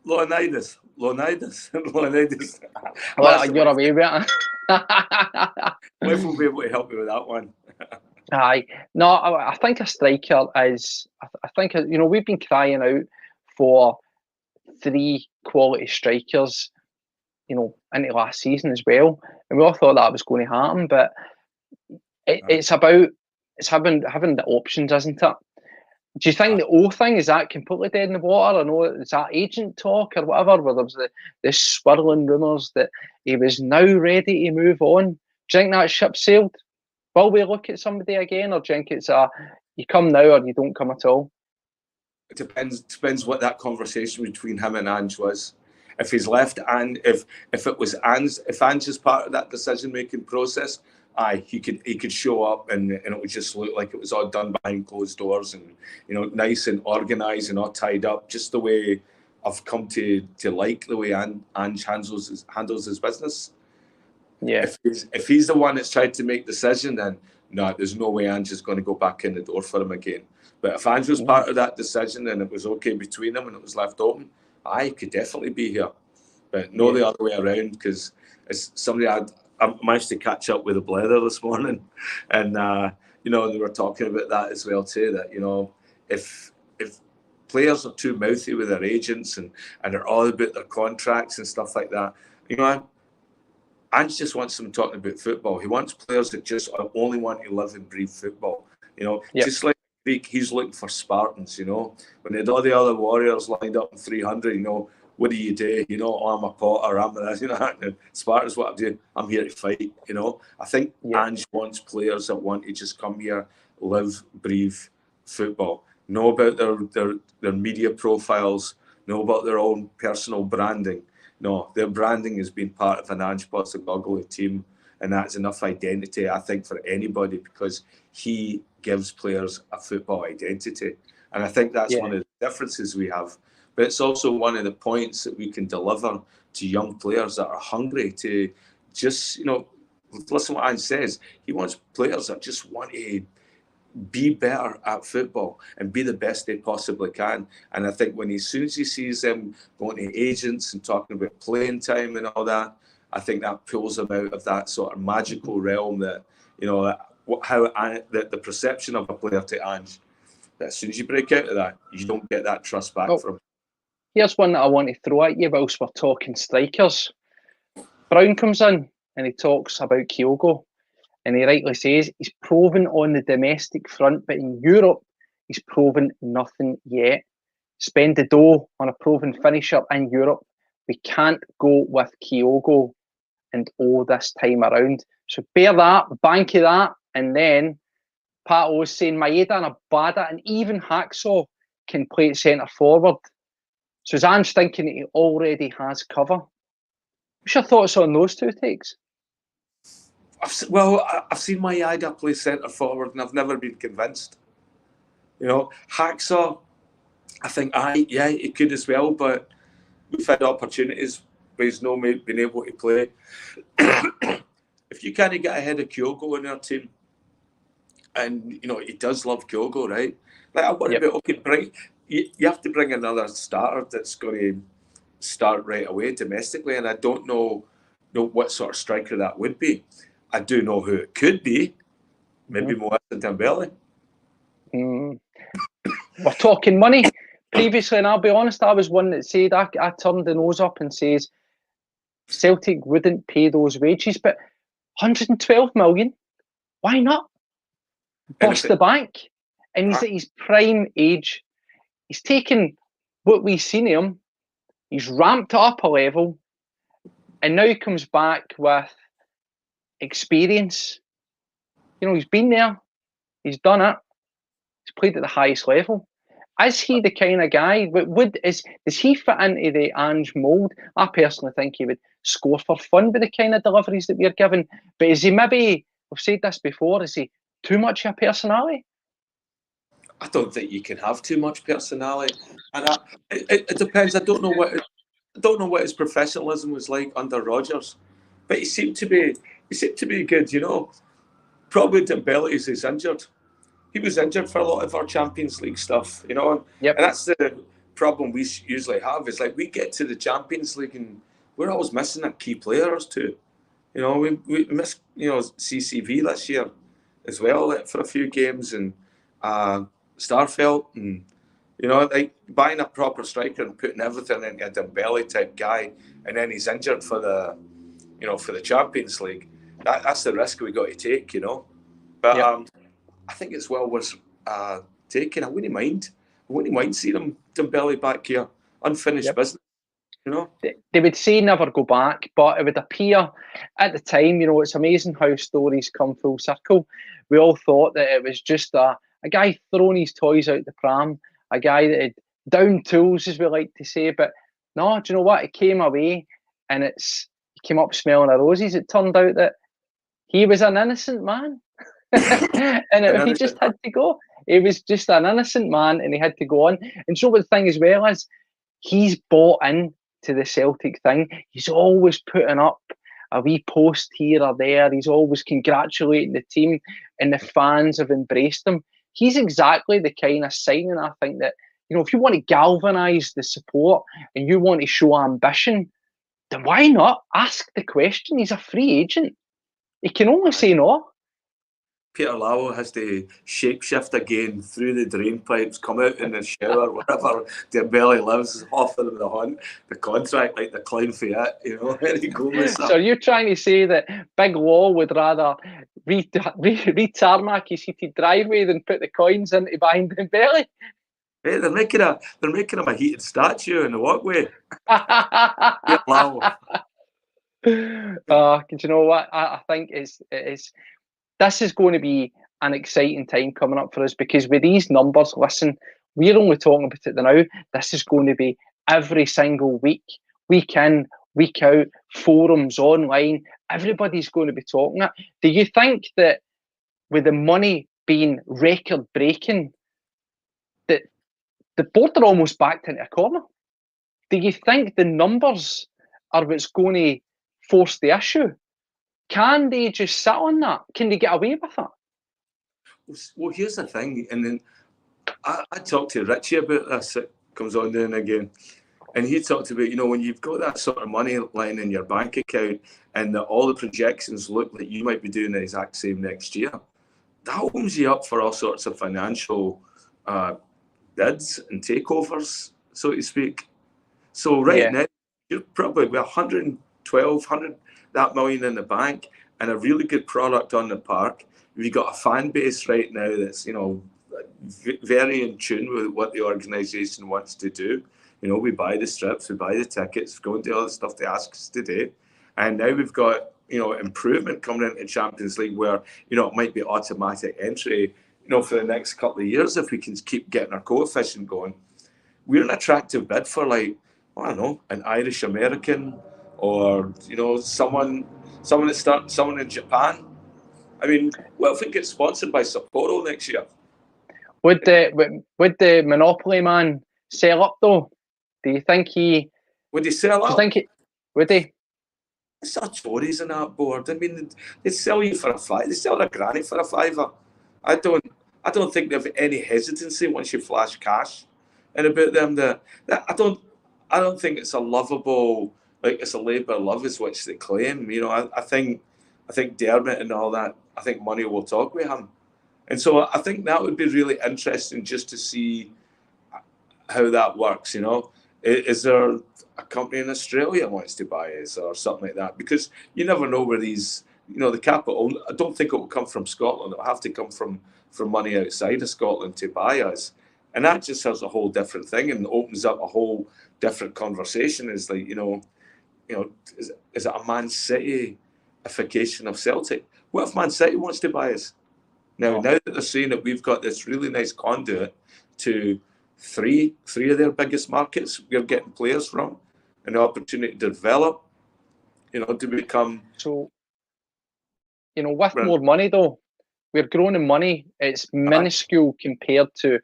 [SPEAKER 8] Well, you're away with it.
[SPEAKER 1] Cliff will be able to help me with that one.
[SPEAKER 8] Aye. No, I think a striker is... I think, you know, we've been crying out for 3 quality strikers into last season as well, and we all thought that was going to happen. But it's about having the options, isn't it? Do you think the O thing is that completely dead in the water? I know is that agent talk or whatever, where there was the swirling rumours that he was now ready to move on. Do you think that ship sailed? Will we look at somebody again, or do you think it's you come now or you don't come at all?
[SPEAKER 1] It depends what that conversation between him and Ange was. If he's left, and if it was if Ange is part of that decision making process, he could show up and it would just look like it was all done behind closed doors and nice and organised and all tied up, just the way I've come to like the way Ange handles his business.
[SPEAKER 8] Yeah.
[SPEAKER 1] If he's the one that's tried to make the decision, then no, there's no way Ange is going to go back in the door for him again. But if Ange was part of that decision and it was okay between them and it was left open, I could definitely be here. But no, the other way around, because it's somebody I managed to catch up with a Blether this morning, and they were talking about that as well too. That if players are too mouthy with their agents and they're all about their contracts and stuff like that, Ange just wants them talking about football. He wants players that just only want to live and breathe football. Just like he's looking for Spartans. When they had all the other warriors lined up in 300, what do you do? I'm a potter. I'm this. Spartans, what I do? I'm here to fight. I think Ange wants players that want to just come here, live, breathe football. Know about their media profiles. Know about their own personal branding. No, their branding has been part of an Ange Postecoglou team, and that's enough identity, I think, for anybody, because he gives players a football identity. And I think that's one of the differences we have. But it's also one of the points that we can deliver to young players that are hungry to just, listen what Ange says. He wants players that just want to be better at football and be the best they possibly can. And I think as soon as he sees them going to agents and talking about playing time and all that, I think that pulls them out of that sort of magical realm that, the perception of a player to Ange. But as soon as you break out of that, you don't get that trust back from him.
[SPEAKER 8] Here's one that I want to throw at you whilst we're talking strikers. Brown comes in and he talks about Kyogo. And he rightly says he's proven on the domestic front, but in Europe, he's proven nothing yet. Spend the dough on a proven finisher in Europe. We can't go with Kyogo and this time around. So bear that, bank of that, and then Pat O's saying Maeda and Abada and even Hacksaw can play at centre forward. So is Ange thinking that he already has cover? What's your thoughts on those two takes?
[SPEAKER 1] I've seen Maeda play centre forward and I've never been convinced. Hacksaw, I think, he could as well, but we've had opportunities where he's not been able to play. If you can't get ahead of Kyogo in our team, and he does love Kyogo, right? Like I want to be you have to bring another starter that's going to start right away domestically, and I don't know what sort of striker that would be. I do know who it could be. Maybe Moise Dembele.
[SPEAKER 8] We're talking money. Previously, and I'll be honest, I was one that said I turned the nose up and says Celtic wouldn't pay those wages, but 112 million, why not? Bust the bank. And he's at his prime age. He's taken what we've seen of him, he's ramped it up a level, and now he comes back with experience. He's been there, he's done it, he's played at the highest level. Is he the kind of guy? Does he fit into the Ange mould? I personally think he would score for fun with the kind of deliveries that we're given. But is he maybe? We've said this before. Is he too much of a personality?
[SPEAKER 1] I don't think you can have too much personality, and it depends. I don't know what his professionalism was like under Rodgers, but he seemed to be good. Probably Dembele is injured. He was injured for a lot of our Champions League stuff, and that's the problem we usually have. Is like we get to the Champions League and we're always missing our key players too. We missed CCV this year as well for a few games, and Starfelt, and You know, like buying a proper striker and putting everything into a Dembele type guy, and then he's injured for the, you know, for the Champions League. That's the risk we got to take, you know. But I think it's well worth taking. I wouldn't mind. I wouldn't mind seeing Dembele back here, unfinished business. You know,
[SPEAKER 8] they would say never go back, but it would appear at the time, you know, it's amazing how stories come full circle. We all thought that it was just a guy throwing his toys out the pram, a guy that had down tools, as we like to say. But no, do you know what? It came away, and he came up smelling of roses. It turned out that he was an innocent man, and he just had to go. He was just an innocent man, and he had to go on. And so, what the thing as well is, he's bought in to the Celtic thing. He's always putting up a wee post here or there. He's always congratulating the team, and the fans have embraced him. He's exactly the kind of signing, I think, that, you know, if you want to galvanise the support and you want to show ambition, then why not ask the question? He's a free agent. He can only say no.
[SPEAKER 1] Peter Lawwell has to shapeshift again through the drain pipes, come out in the shower, wherever Dembele lives, offer him the contract like the clown for it, you know. There you go.
[SPEAKER 8] So you're trying to say that Big Law would rather re-tarmac his heated driveway than put the coins into behind Dembele?
[SPEAKER 1] Hey, they're making him a heated statue in the walkway. Peter Lawwell.
[SPEAKER 8] Do you know what? I think it is. This is going to be an exciting time coming up for us, because with these numbers, listen, we're only talking about it now. This is going to be every single week, week in, week out, forums, online. Everybody's going to be talking it. Do you think that with the money being record-breaking, that the board are almost backed into a corner? Do you think the numbers are what's going to force the issue? Can they just sit on that? Can they get away with it?
[SPEAKER 1] Well, here's the thing, and then I talked to Richie about this. It comes on now and again, and he talked about, you know, when you've got that sort of money lying in your bank account, and that all the projections look like you might be doing the exact same next year, that opens you up for all sorts of financial bids and takeovers, so to speak. So now, you're probably with 100 that million in the bank and a really good product on the park. We've got a fan base right now that's, you know, very in tune with what the organisation wants to do. You know, we buy the strips, we buy the tickets, go and do all the stuff they ask us to do. And now we've got, you know, improvement coming into Champions League where, you know, it might be automatic entry, you know, for the next couple of years if we can keep getting our coefficient going. We're an attractive bid for, like, I don't know, an Irish American, or, you know, someone in Japan. I mean, well, if we get sponsored by Sapporo next year,
[SPEAKER 8] would the Monopoly man sell up though? Do you think he
[SPEAKER 1] would he sell up?
[SPEAKER 8] Would he?
[SPEAKER 1] There's such Tories on that board. I mean, they sell you for a five. They sell a granny for a fiver. I don't think they have any hesitancy once you flash cash. And about them, I don't think it's a lovable, like it's a Labour love is which they claim. You know, I think Dermot and all that, I think money will talk with him. And so I think that would be really interesting just to see how that works, you know. Is there a company in Australia wants to buy us or something like that? Because you never know where these, you know, the capital, I don't think it will come from Scotland. It will have to come from money outside of Scotland to buy us. And that just has a whole different thing and opens up a whole different conversation. Is like, you know, is it a Man City-ification of Celtic? What if Man City wants to buy us? Now that they're saying that we've got this really nice conduit to three of their biggest markets we're getting players from, and the opportunity to develop, you know, to become...
[SPEAKER 8] So, you know, with more money though, we're growing in money. It's minuscule compared to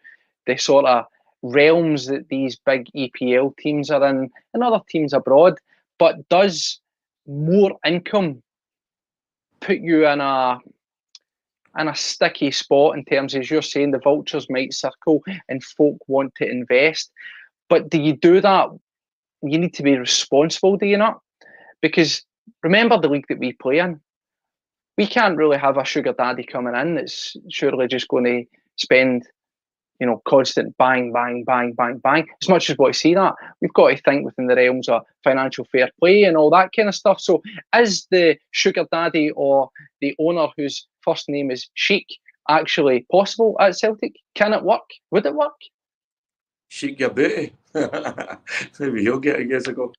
[SPEAKER 8] the sort of realms that these big EPL teams are in and other teams abroad. But does more income put you in a sticky spot in terms of, as you're saying, the vultures might circle and folk want to invest? But do you do that? You need to be responsible, do you not? Because remember the league that we play in. We can't really have a sugar daddy coming in that's surely just going to spend you know, constant bang, bang, bang, bang, bang. As much as we see that, we've got to think within the realms of financial fair play and all that kind of stuff. So is the sugar daddy or the owner whose first name is Sheik actually possible at Celtic? Can it work? Would it work?
[SPEAKER 1] Sheik your booty. Maybe he'll get a years ago.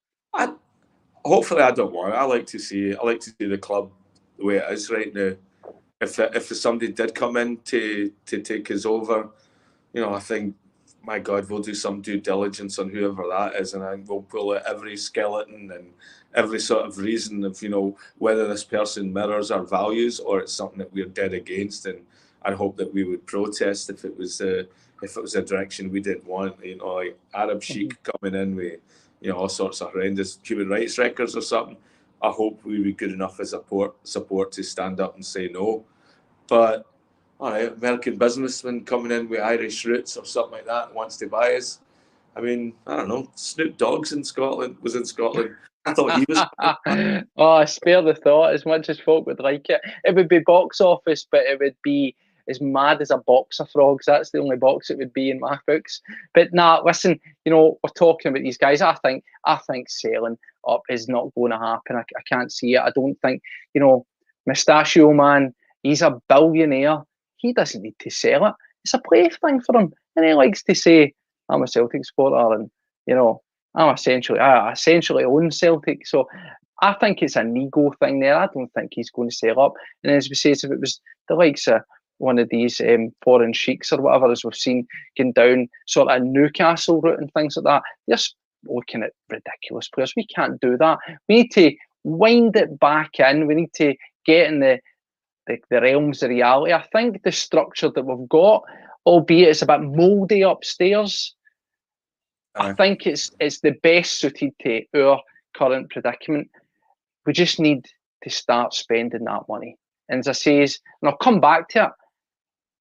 [SPEAKER 1] Hopefully I don't want it. I like to see the club the way it is right now. If somebody did come in to take us over, you know, I think, my God, we'll do some due diligence on whoever that is, and I think we'll pull out every skeleton and every sort of reason of, you know, whether this person mirrors our values or it's something that we're dead against. And I hope that we would protest if it was a direction we didn't want. You know, like Arab Sheik coming in with, you know, all sorts of horrendous human rights records or something. I hope we be good enough as support to stand up and say no. But all right, American businessman coming in with Irish roots or something like that wants to buy us. I mean, I don't know. Snoop Dogg's in Scotland. Was in Scotland. I thought he was.
[SPEAKER 8] Oh, spare the thought. As much as folk would like it, it would be box office, but it would be as mad as a box of frogs. That's the only box it would be in my books. But nah, listen. You know, we're talking about these guys. I think selling up is not going to happen. I can't see it. I don't think. You know, Mustachio Man. He's a billionaire. He doesn't need to sell it. It's a plaything for him, and he likes to say, "I'm a Celtic supporter," and you know, I essentially own Celtic. So I think it's an ego thing there. I don't think he's going to sell up. And as we say, if it was the likes of one of these foreign sheiks or whatever, as we've seen going down sort of Newcastle route and things like that, they're looking at ridiculous players. We can't do that. We need to wind it back in. We need to get in the realms of reality. I think the structure that we've got, albeit it's a bit mouldy upstairs, I think it's the best suited to our current predicament. We just need to start spending that money. And as I say, and I'll come back to it,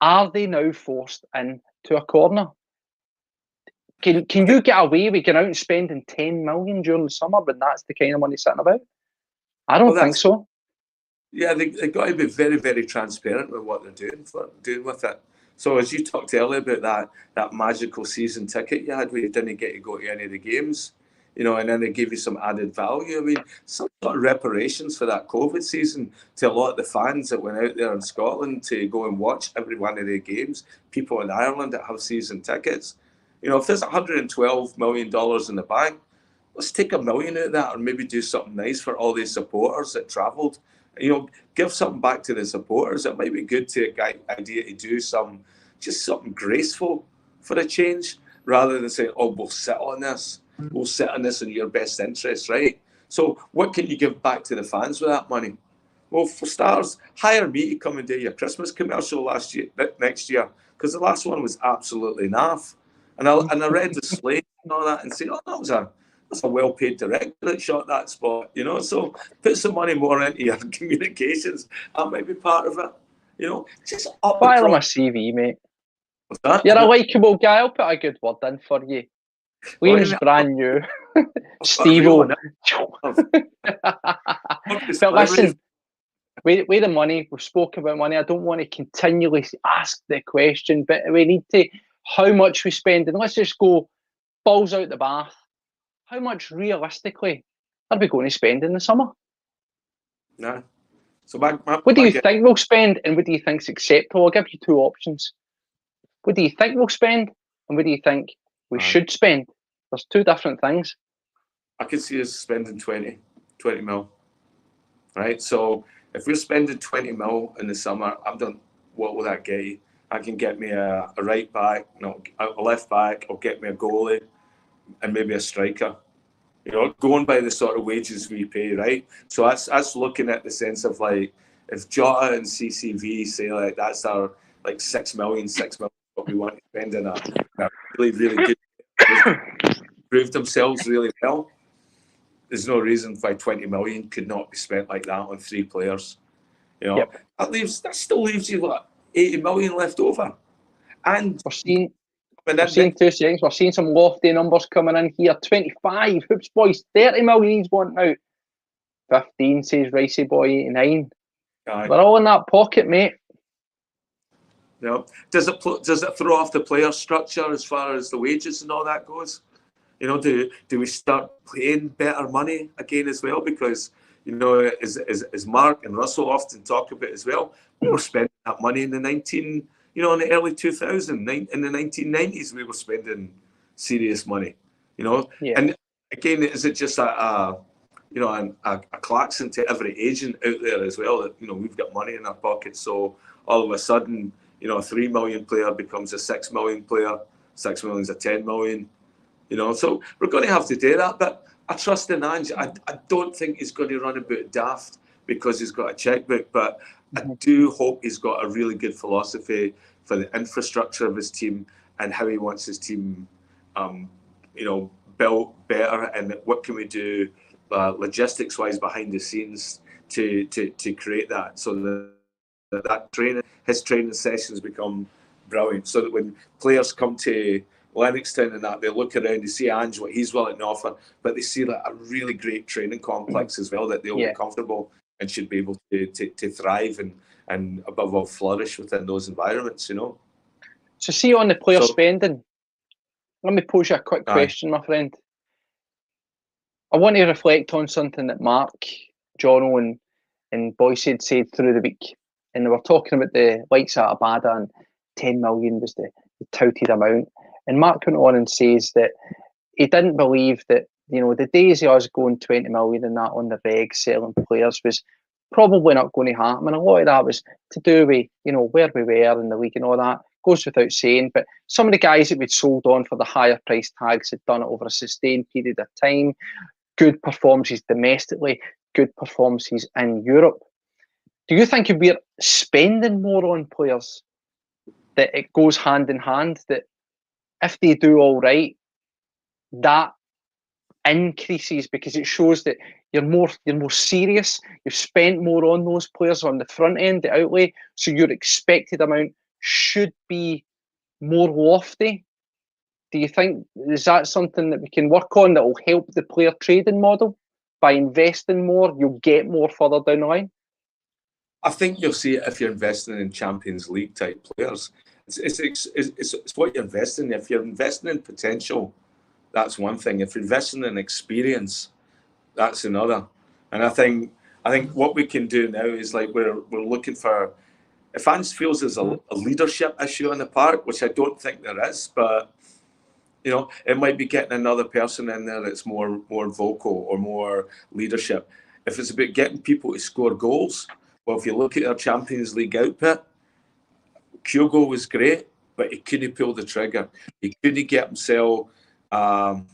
[SPEAKER 8] are they now forced into a corner? Can you get away with going out and spending 10 million during the summer when that's the kind of money sitting about? I don't think so.
[SPEAKER 1] Yeah, they've got to be very, very transparent with what they're doing with it. So as you talked earlier about that magical season ticket you had where you didn't get to go to any of the games, you know, and then they give you some added value. I mean, some sort of reparations for that COVID season to a lot of the fans that went out there in Scotland to go and watch every one of the games, people in Ireland that have season tickets. You know, if there's $112 million in the bank, let's take $1 million out of that, or maybe do something nice for all these supporters that travelled. You know, give something back to the supporters. It might be good to idea to do something graceful for a change, rather than saying, "Oh, we'll sit on this. We'll sit on this in your best interest," right? So, what can you give back to the fans with that money? Well, for starters, hire me to come and do your Christmas commercial next year, because the last one was absolutely naff. And I read the slate and all that, and say, "Oh, that's a well-paid director that shot that spot," you know. So put some money more into your communications. That might be part of it, you know. Just up
[SPEAKER 8] file my CV, mate.
[SPEAKER 1] What's that?
[SPEAKER 8] You're a likeable guy. I'll put a good word in for you. Liam's brand new. Steve-O. But listen, with the money, we've spoken about money. I don't want to continually ask the question, but we need to, how much we spend, and let's just go balls out the bath. How much realistically are we going to spend in the summer?
[SPEAKER 1] Nah. So
[SPEAKER 8] what do you think we'll spend, and what do you think's acceptable? I'll give you two options. What do you think we'll spend, and what do you think we should spend? There's two different things.
[SPEAKER 1] I could see us spending 20 mil. Right? So if we're spending 20 mil in the summer, I'm done. What will that get you? I can get me a right back, a left back, or get me a goalie, and maybe a striker. You know, going by the sort of wages we pay, right? So that's looking at the sense of, like, if Jota and CCV say, like, that's our, like, 6 million what we want to spend in a really, really good, prove themselves really well. There's no reason why 20 million could not be spent like that on 3 players. You know, that still leaves you, what, 80 million left over. And
[SPEAKER 8] we're seeing 2 seconds. We're seeing some lofty numbers coming in here. 25. Hoops boys, 30 million he's wanting out. 15 says Ricey boy 89. We're all in that pocket, mate.
[SPEAKER 1] You know, does it throw off the player structure as far as the wages and all that goes? You know, do we start paying better money again as well? Because, you know, as Mark and Russell often talk about as well, we were spending that money in the in the early 2000s, in the 1990s, we were spending serious money, you know.
[SPEAKER 8] Yeah.
[SPEAKER 1] And again, is it just a klaxon to every agent out there as well that, you know, we've got money in our pockets, so all of a sudden, you know, a 3 million player becomes a 6 million player, 6 million is a 10 million, you know. So we're going to have to do that. But I trust in Ange. I don't think he's going to run about daft because he's got a checkbook, but I do hope he's got a really good philosophy for the infrastructure of his team and how he wants his team, you know, built better, and what can we do logistics-wise behind the scenes to create that, so that his training sessions become brilliant, so that when players come to Lennoxtown and that, they look around, they see Ange, what he's willing to offer, but they see like a really great training complex as well that they'll be comfortable and should be able to thrive and above all flourish within those environments, you know.
[SPEAKER 8] So see on the player spending, let me pose you a quick question, my friend. I want to reflect on something that Mark, Jono and Bhoycie had said through the week. And they were talking about the likes of Abada, and 10 million was the touted amount. And Mark went on and says that he didn't believe that, you know, the days of us going 20 million and that on the reg selling players was probably not going to happen. And a lot of that was to do with, you know, where we were in the league and all that. Goes without saying. But some of the guys that we'd sold on for the higher price tags had done it over a sustained period of time. Good performances domestically, good performances in Europe. Do you think if we're spending more on players, that it goes hand in hand, that if they do all right, that increases because it shows that you're more serious, you've spent more on those players on the front end, the outlay, so your expected amount should be more lofty? Do you think, is that something that we can work on that will help the player trading model? By investing more, you'll get more further down the line?
[SPEAKER 1] I think you'll see it if you're investing in Champions League type players. It's what you're investing in. If you're investing in potential, that's one thing. If you're investing in experience, that's another. And I think what we can do now is, like, we're looking for, if Ange feels there's a leadership issue in the park, which I don't think there is, but, you know, it might be getting another person in there that's more vocal or more leadership. If it's about getting people to score goals, well, if you look at our Champions League output, Kyogo was great, but he couldn't pull the trigger. He couldn't get himself aligned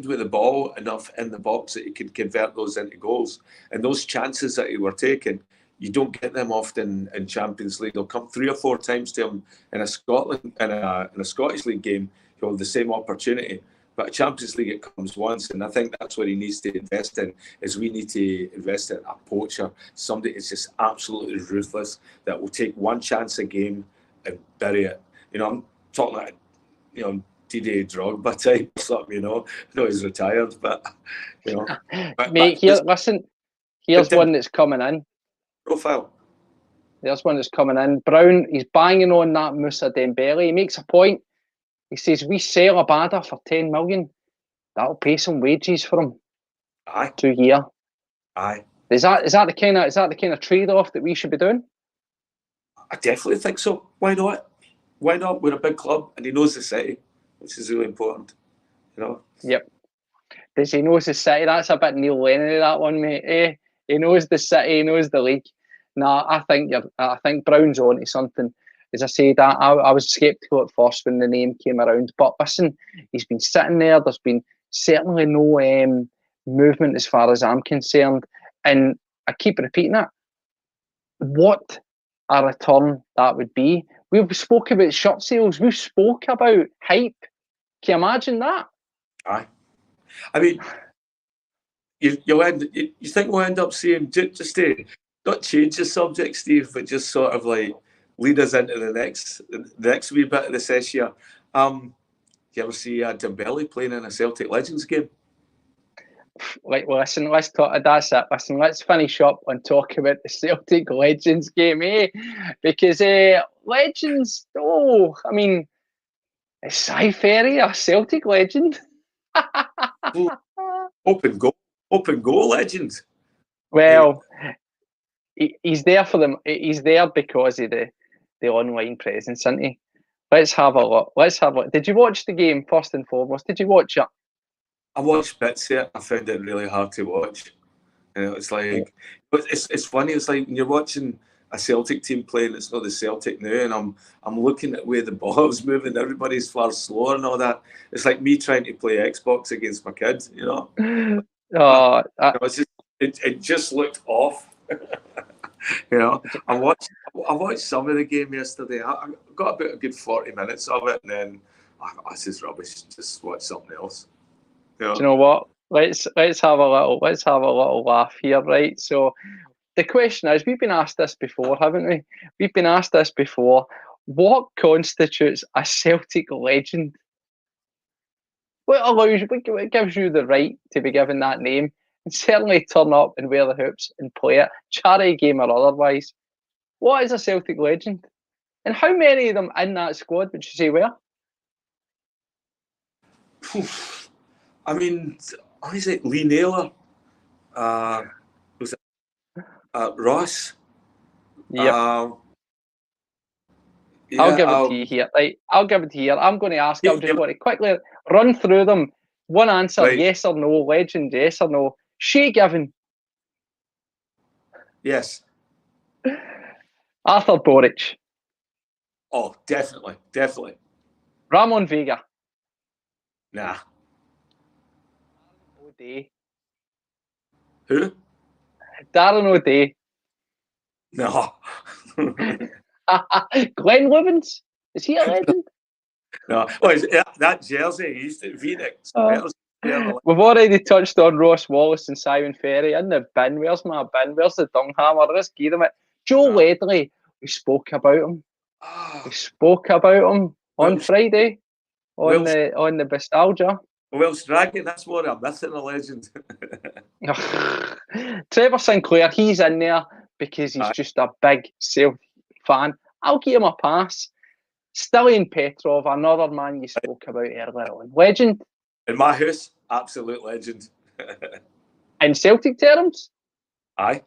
[SPEAKER 1] with the ball enough in the box that he could convert those into goals. And those chances that he were taking, you don't get them often in Champions League. They'll come 3 or 4 times to him in a Scottish League game. He'll have the same opportunity. But a Champions League, it comes once, and I think that's what he needs to invest in. Is we need to invest in a poacher, somebody that's just absolutely ruthless, that will take one chance a game and bury it. You know, I'm talking like, you know, Didier Drogba type or something. You know, I know he's retired, but, you know.
[SPEAKER 8] Mate, here's one that's coming in.
[SPEAKER 1] Profile.
[SPEAKER 8] There's one that's coming in. Brown, he's banging on that Moussa Dembele. He makes a point. He says, we sell Abada for 10 million. That'll pay some wages for him.
[SPEAKER 1] Aye.
[SPEAKER 8] 2 years.
[SPEAKER 1] Aye.
[SPEAKER 8] Is that the kind of trade-off that we should be doing?
[SPEAKER 1] I definitely think so. Why not? Why not? We're a big club, and he knows the city, which is really important. You know.
[SPEAKER 8] Yep. Does he knows the city? That's a bit Neil Lennon, that one, mate. He knows the city. He knows the league. Nah, I think Brown's on to something. As I said, I was sceptical at first when the name came around. But listen, he's been sitting there. There's been certainly no movement as far as I'm concerned. And I keep repeating it. What a return that would be. We've spoke about shirt sales. We've spoke about hype. Can you imagine that?
[SPEAKER 1] Aye. I mean, you think we'll end up seeing, just to not change the subject, Steve, but just sort of like lead us into the next wee bit of the sesh here. You ever see Dembele playing in a Celtic Legends game?
[SPEAKER 8] Listen, let's talk. That's it. Listen, let's finish up and talk about the Celtic Legends game, because Legends. Oh, I mean, is Cy Ferry a Celtic legend?
[SPEAKER 1] Open goal legend.
[SPEAKER 8] Well, he's there for them. He's there because of the online presence, isn't he? Let's have a look. Did you watch the game first and foremost? Did you watch it?
[SPEAKER 1] I watched bits of it. I found it really hard to watch. And it was like, but it's funny. It's like when you're watching a Celtic team playing, it's not the Celtic now, and I'm looking at where the ball's moving. Everybody's far slower and all that. It's like me trying to play Xbox against my kids, you know. It just looked off. You know, I watched some of the game yesterday. I got about a good 40 minutes of it, and then this is rubbish. Just watch something else. You know?
[SPEAKER 8] Do you know what? Let's have a little laugh here, right? So the question is, we've been asked this before, haven't we? We've been asked this before. What constitutes a Celtic legend? What gives you the right to be given that name? And certainly turn up and wear the hoops and play it, charity game or otherwise. What is a Celtic legend? And how many of them in that squad would you say were?
[SPEAKER 1] I mean, is it Lee Naylor? Was it Ross?
[SPEAKER 8] Yeah. I'll give it to you here. Right, I'll give it to you here. I'm going to ask. I just want to quickly run through them. One answer: right. Yes or no. Legend: yes or no. Shay Given.
[SPEAKER 1] Yes.
[SPEAKER 8] Arthur Boric.
[SPEAKER 1] Oh, definitely.
[SPEAKER 8] Ramon Vega.
[SPEAKER 1] Nah.
[SPEAKER 8] O'Day.
[SPEAKER 1] Who?
[SPEAKER 8] Darren O'Day.
[SPEAKER 1] No.
[SPEAKER 8] Glenn Livens. Is he a legend?
[SPEAKER 1] No. Oh, that jersey, he used to V-neck.
[SPEAKER 8] We've already touched on Ross Wallace and Simon Ferry in the bin. Where's my bin? Where's the Dunghammer? Let's give them it. Joe Ledley. We spoke about him. On Friday on the Bustalgia.
[SPEAKER 1] Welsh Dragon, that's more a myth than a legend.
[SPEAKER 8] Trevor Sinclair, he's in there because he's just a big Celtic fan. I'll give him a pass. Stilian Petrov, another man you spoke about earlier on. Legend.
[SPEAKER 1] In my house, absolute legend.
[SPEAKER 8] In Celtic terms?
[SPEAKER 1] Aye.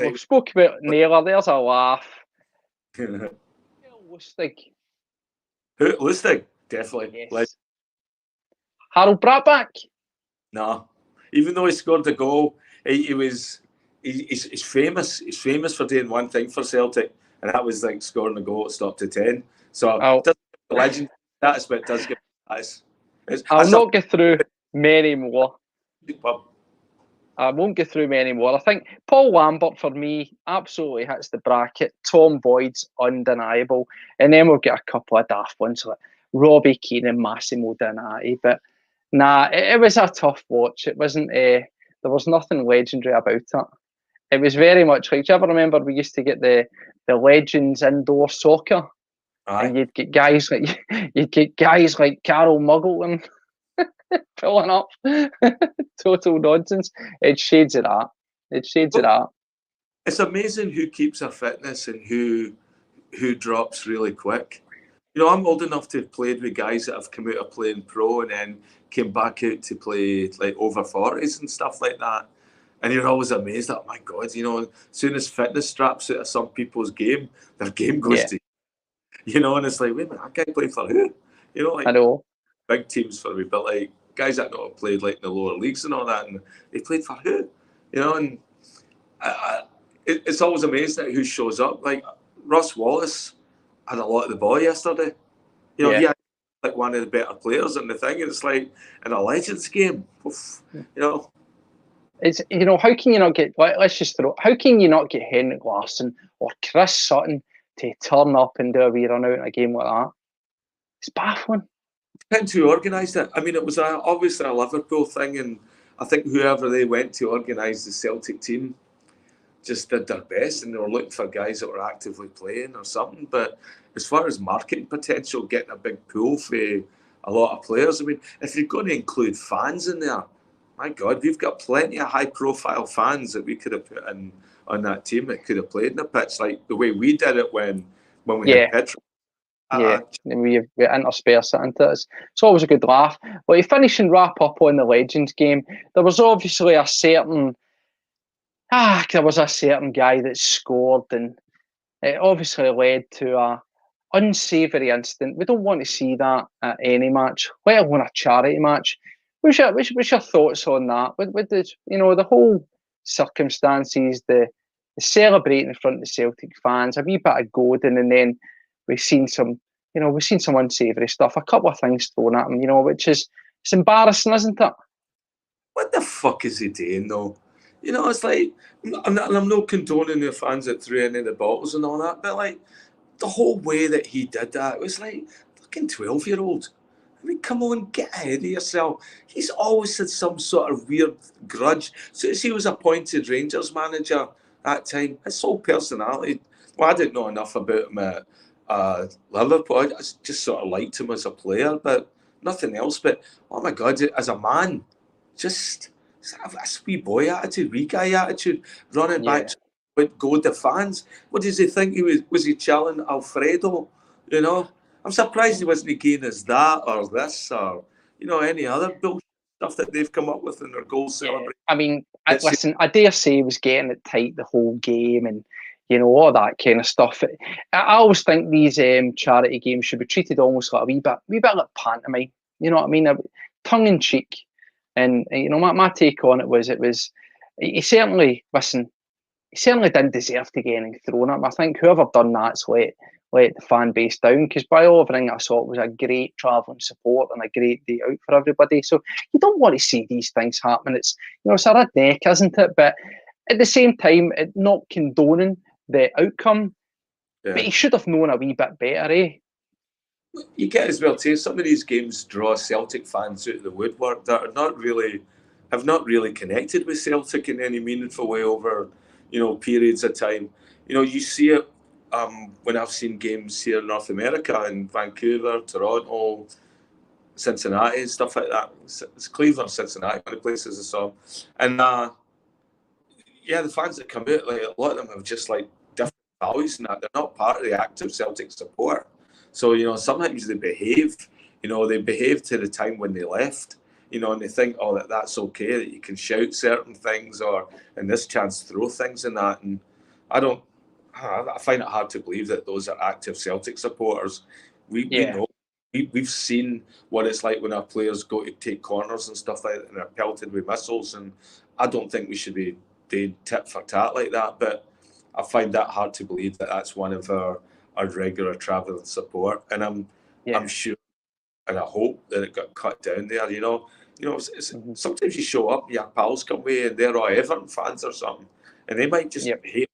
[SPEAKER 8] We spoke about Naylor, there's a laugh. Lustig.
[SPEAKER 1] Who? Lustig? Definitely.
[SPEAKER 8] Yes. Harold Bratback?
[SPEAKER 1] No. Even though he scored the goal, he's famous. He's famous for doing one thing for Celtic, and that was like scoring a goal at stop to 10. So the legend status, but it does give status.
[SPEAKER 8] I'll not get through many more. I won't get through many more. I think Paul Lambert, for me, absolutely hits the bracket. Tom Boyd's undeniable. And then we'll get a couple of daft ones like Robbie Keane and Massimo Donati. But nah, it was a tough watch. It wasn't there was nothing legendary about it. It was very much like, do you ever remember we used to get the Legends indoor soccer? Aye. And you'd get guys like Carol Muggleton pulling up. Total nonsense. It's shades of that. It's
[SPEAKER 1] amazing who keeps their fitness and who drops really quick. You know, I'm old enough to have played with guys that have come out of playing pro and then came back out to play like over 40s and stuff like that. And you're always amazed at, my God, you know, as soon as fitness straps out of some people's game, their game goes to, you know, and it's like, wait a minute, that guy played for who? You know, like,
[SPEAKER 8] I know.
[SPEAKER 1] Big teams for me, but like guys that not have played like in the lower leagues and all that, and they played for who? You know, and it's always amazing at who shows up. Like Russ Wallace had a lot of the ball yesterday. You know, he had like one of the better players in the thing, and it's like in a Legends game, you know.
[SPEAKER 8] It's, you know, how can you not get? Let's just throw. How can you not get Henrik Larsson or Chris Sutton to turn up and do a wee run out in a game like that? It's baffling.
[SPEAKER 1] Depends who organised it. I mean, it was obviously a Liverpool thing, and I think whoever they went to organise the Celtic team just did their best, and they were looking for guys that were actively playing or something. But as far as marketing potential, getting a big pool for a lot of players, I mean, if you're going to include fans in there, my God, we've got plenty of high-profile fans that we could have put in on that team that could have played in the pitch, like the way we did it when we had Petrol.
[SPEAKER 8] Yeah, we intersperse it into it. It's always a good laugh. But to finish and wrap up on the Legends game, there was obviously a certain guy that scored, and it obviously led to a unsavoury incident. We don't want to see that at any match, let alone a charity match. What's your thoughts on that? With the, the whole circumstances, the celebrating in front of the Celtic fans, a wee bit of goading, and then we've seen some unsavoury stuff, a couple of things thrown at him, which is, it's embarrassing, isn't it?
[SPEAKER 1] What the fuck is he doing, though? It's like, I'm not condoning the fans that threw any of the bottles and all that, but like, the whole way that he did that, it was like, fucking 12-year-old. I mean, come on, get ahead of yourself. He's always had some sort of weird grudge. So as he was appointed Rangers manager that time, his whole personality, well, I didn't know enough about him at Liverpool. I just sort of liked him as a player, but nothing else. But, oh my God, as a man, just a wee boy attitude, wee guy attitude, running back would go to fans. What does he think he was he chilling Alfredo? I'm surprised he wasn't again as that or this or any other bullshit stuff that they've come up with in their goal celebration.
[SPEAKER 8] I mean, listen, I dare say he was getting it tight the whole game and all that kind of stuff. I always think these charity games should be treated almost like a wee bit like pantomime. You know what I mean? Tongue in cheek. And my take on it was he certainly didn't deserve to get anything thrown at him. I think whoever done that's let the fan base down, because by all everything I saw, it was a great travelling support and a great day out for everybody. So you don't want to see these things happen. It's it's a red neck, isn't it? But at the same time, not condoning the outcome, but he should have known a wee bit better, eh?
[SPEAKER 1] You get as well too. Some of these games draw Celtic fans out of the woodwork that have not really connected with Celtic in any meaningful way over periods of time. You see it when I've seen games here in North America, in Vancouver, Toronto, Cincinnati, and stuff like that. It's Cleveland, Cincinnati, one of the places I saw, and the fans that come out, like a lot of them have just like different values and that. They're not part of the active Celtic support. So, sometimes they behave, they behave to the time when they left, and they think, that's okay, that you can shout certain things or, in this chance, throw things in that. And I find it hard to believe that those are active Celtic supporters. We know, we've seen what it's like when our players go to take corners and stuff like that and are pelted with missiles. And I don't think we should be doing tit for tat like that. But I find that hard to believe that that's one of our regular travelling support, and I'm sure and I hope that it got cut down there. Sometimes you show up, your pals come away, and they're all Everton fans or something, and they might just hate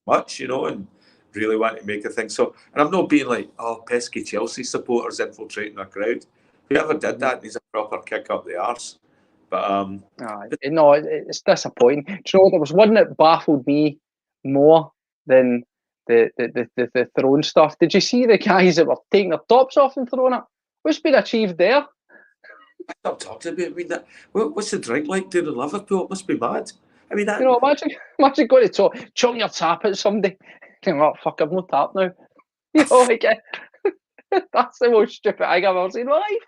[SPEAKER 1] much, and really want to make a thing. So, and I'm not being like, pesky Chelsea supporters infiltrating a crowd. Whoever did that needs a proper kick up the arse. But
[SPEAKER 8] no, it's disappointing. Do you know, there was one that baffled me more than the throwing stuff. Did you see the guys that were taking their tops off and throwing it? What's been achieved there?
[SPEAKER 1] I'm talking about. I mean, what's the drink like down in Liverpool? It must be mad. I mean,
[SPEAKER 8] imagine going to chuck your tap at somebody. Fuck, I've no tap now. That's the most stupid thing I've ever seen in my life.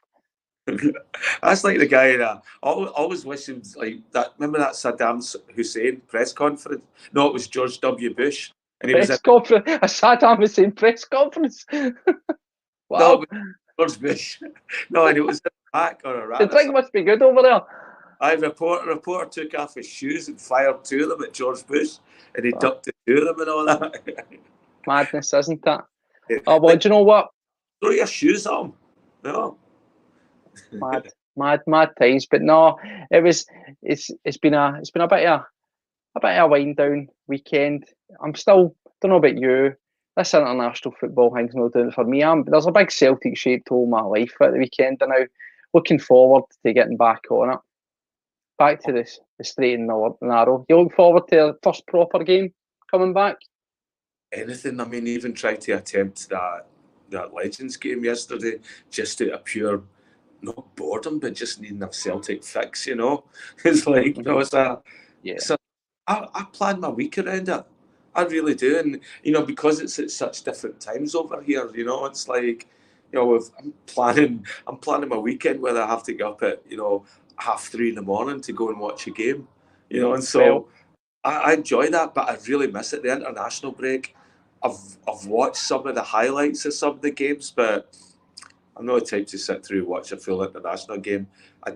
[SPEAKER 1] That's like the guy that always wish him like that. Remember that Saddam Hussein press conference? No, it was George W. Bush. And he
[SPEAKER 8] a Saddam Hussein press conference. Wow.
[SPEAKER 1] No, George Bush. No, and it was a pack or a rat.
[SPEAKER 8] The drink must be good over there.
[SPEAKER 1] A reporter took off his shoes and fired two of them at George Bush, and he ducked the two of them and all that.
[SPEAKER 8] Madness, isn't that? Oh, well, do you know what?
[SPEAKER 1] Throw your shoes on. No.
[SPEAKER 8] Mad times. But no, it's been a bit of a wind down weekend. I'm still, don't know about you, this international football thing's not doing it for me. There's a big Celtic shape to all my life at the weekend, and now looking forward to getting back on it. Back to the straight and narrow. You look forward to the first proper game coming back?
[SPEAKER 1] Anything. I mean, even try to attempt that Legends game yesterday, just out of pure not boredom, but just needing a Celtic fix, you know. It's like, you know, I plan my week around it. I really do. And, you know, because it's at such different times over here, you know, it's like, you know, I'm planning my weekend where I have to get up at, you know, 3:30 in the morning to go and watch a game, you know, and so I enjoy that, but I really miss it. The international break, I've watched some of the highlights of some of the games, but I'm not the type to sit through and watch a full international game. I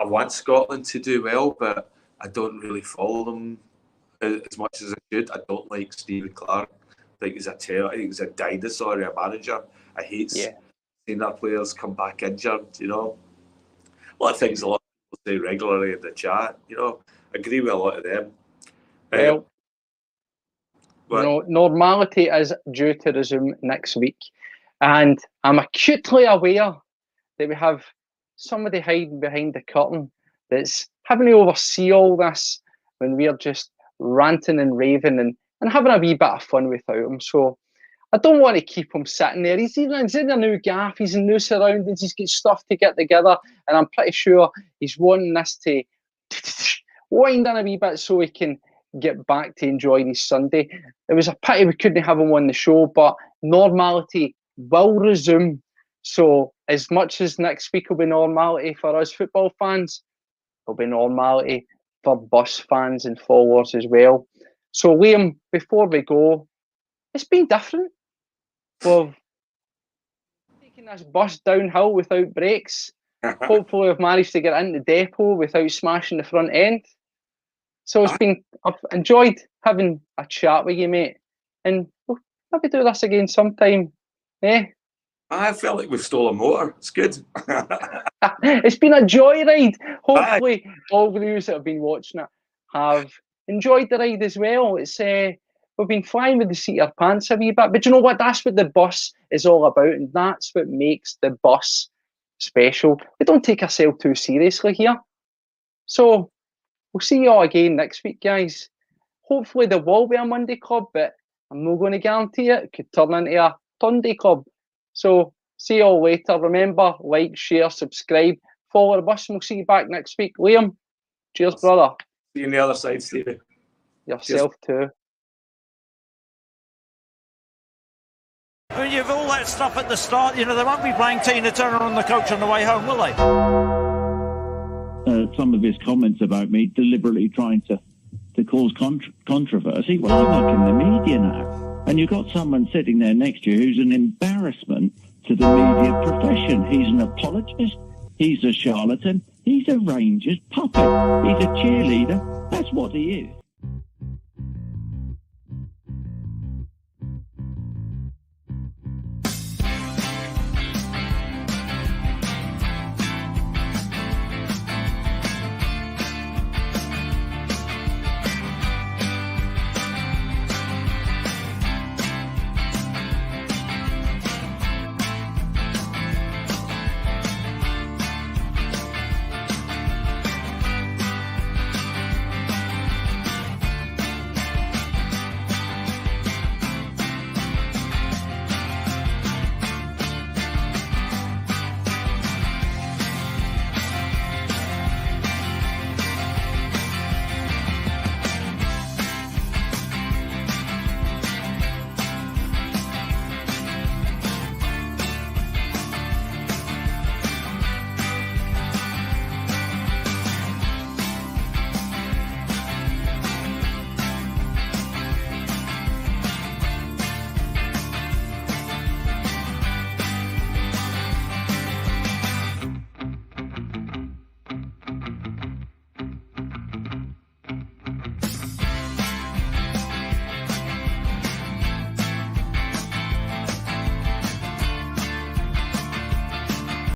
[SPEAKER 1] want Scotland to do well, but I don't really follow them as much as I should. I don't like Stephen Clark. I think he's a dinosaur, a manager. I hate seeing our players come back injured, you know. A lot of things a lot of people say regularly in the chat, you know. I agree with a lot of them.
[SPEAKER 8] Well, you know, normality is due to resume next week. And I'm acutely aware that we have somebody hiding behind the curtain that's having to oversee all this when we're just ranting and raving and having a wee bit of fun without him. So I don't want to keep him sitting there. He's in a new gaff, he's in new surroundings, he's got stuff to get together, and I'm pretty sure he's wanting this to wind down a wee bit so he can get back to enjoy his Sunday. It was a pity we couldn't have him on the show, but normality will resume. So as much as next week will be normality for us football fans, it'll be normality for Bus fans and followers as well. So Liam, before we go, it's been different. We've taken this bus downhill without brakes. Hopefully we've managed to get into the depot without smashing the front end. So I've enjoyed having a chat with you, mate. And we'll maybe do this again sometime. Eh?
[SPEAKER 1] I felt like we've stolen a motor. It's good.
[SPEAKER 8] It's been a joyride. Hopefully all of you that have been watching it have enjoyed the ride as well. It's we've been flying with the seat of our pants a wee bit. But you know what? That's what the bus is all about. And that's what makes the bus special. We don't take ourselves too seriously here. So we'll see you all again next week, guys. Hopefully there will be a Monday club, but I'm not going to guarantee it. It could turn into a Sunday club. So see you all later. Remember, like, share, subscribe, follow the bus, and we'll see you back next week. Liam, cheers, brother.
[SPEAKER 1] See you on the other side, Stevie.
[SPEAKER 8] Yourself too.
[SPEAKER 9] I mean, you've all that stuff at the start. You know, they won't be playing Tina Turner on the coach on the way home, will they?
[SPEAKER 10] Some of his comments about me deliberately trying to cause controversy. Well, I work in the media now, and you've got someone sitting there next to you who's an embarrassment to the media profession. He's an apologist. He's a charlatan. He's a Rangers puppet. He's a cheerleader. That's what he is.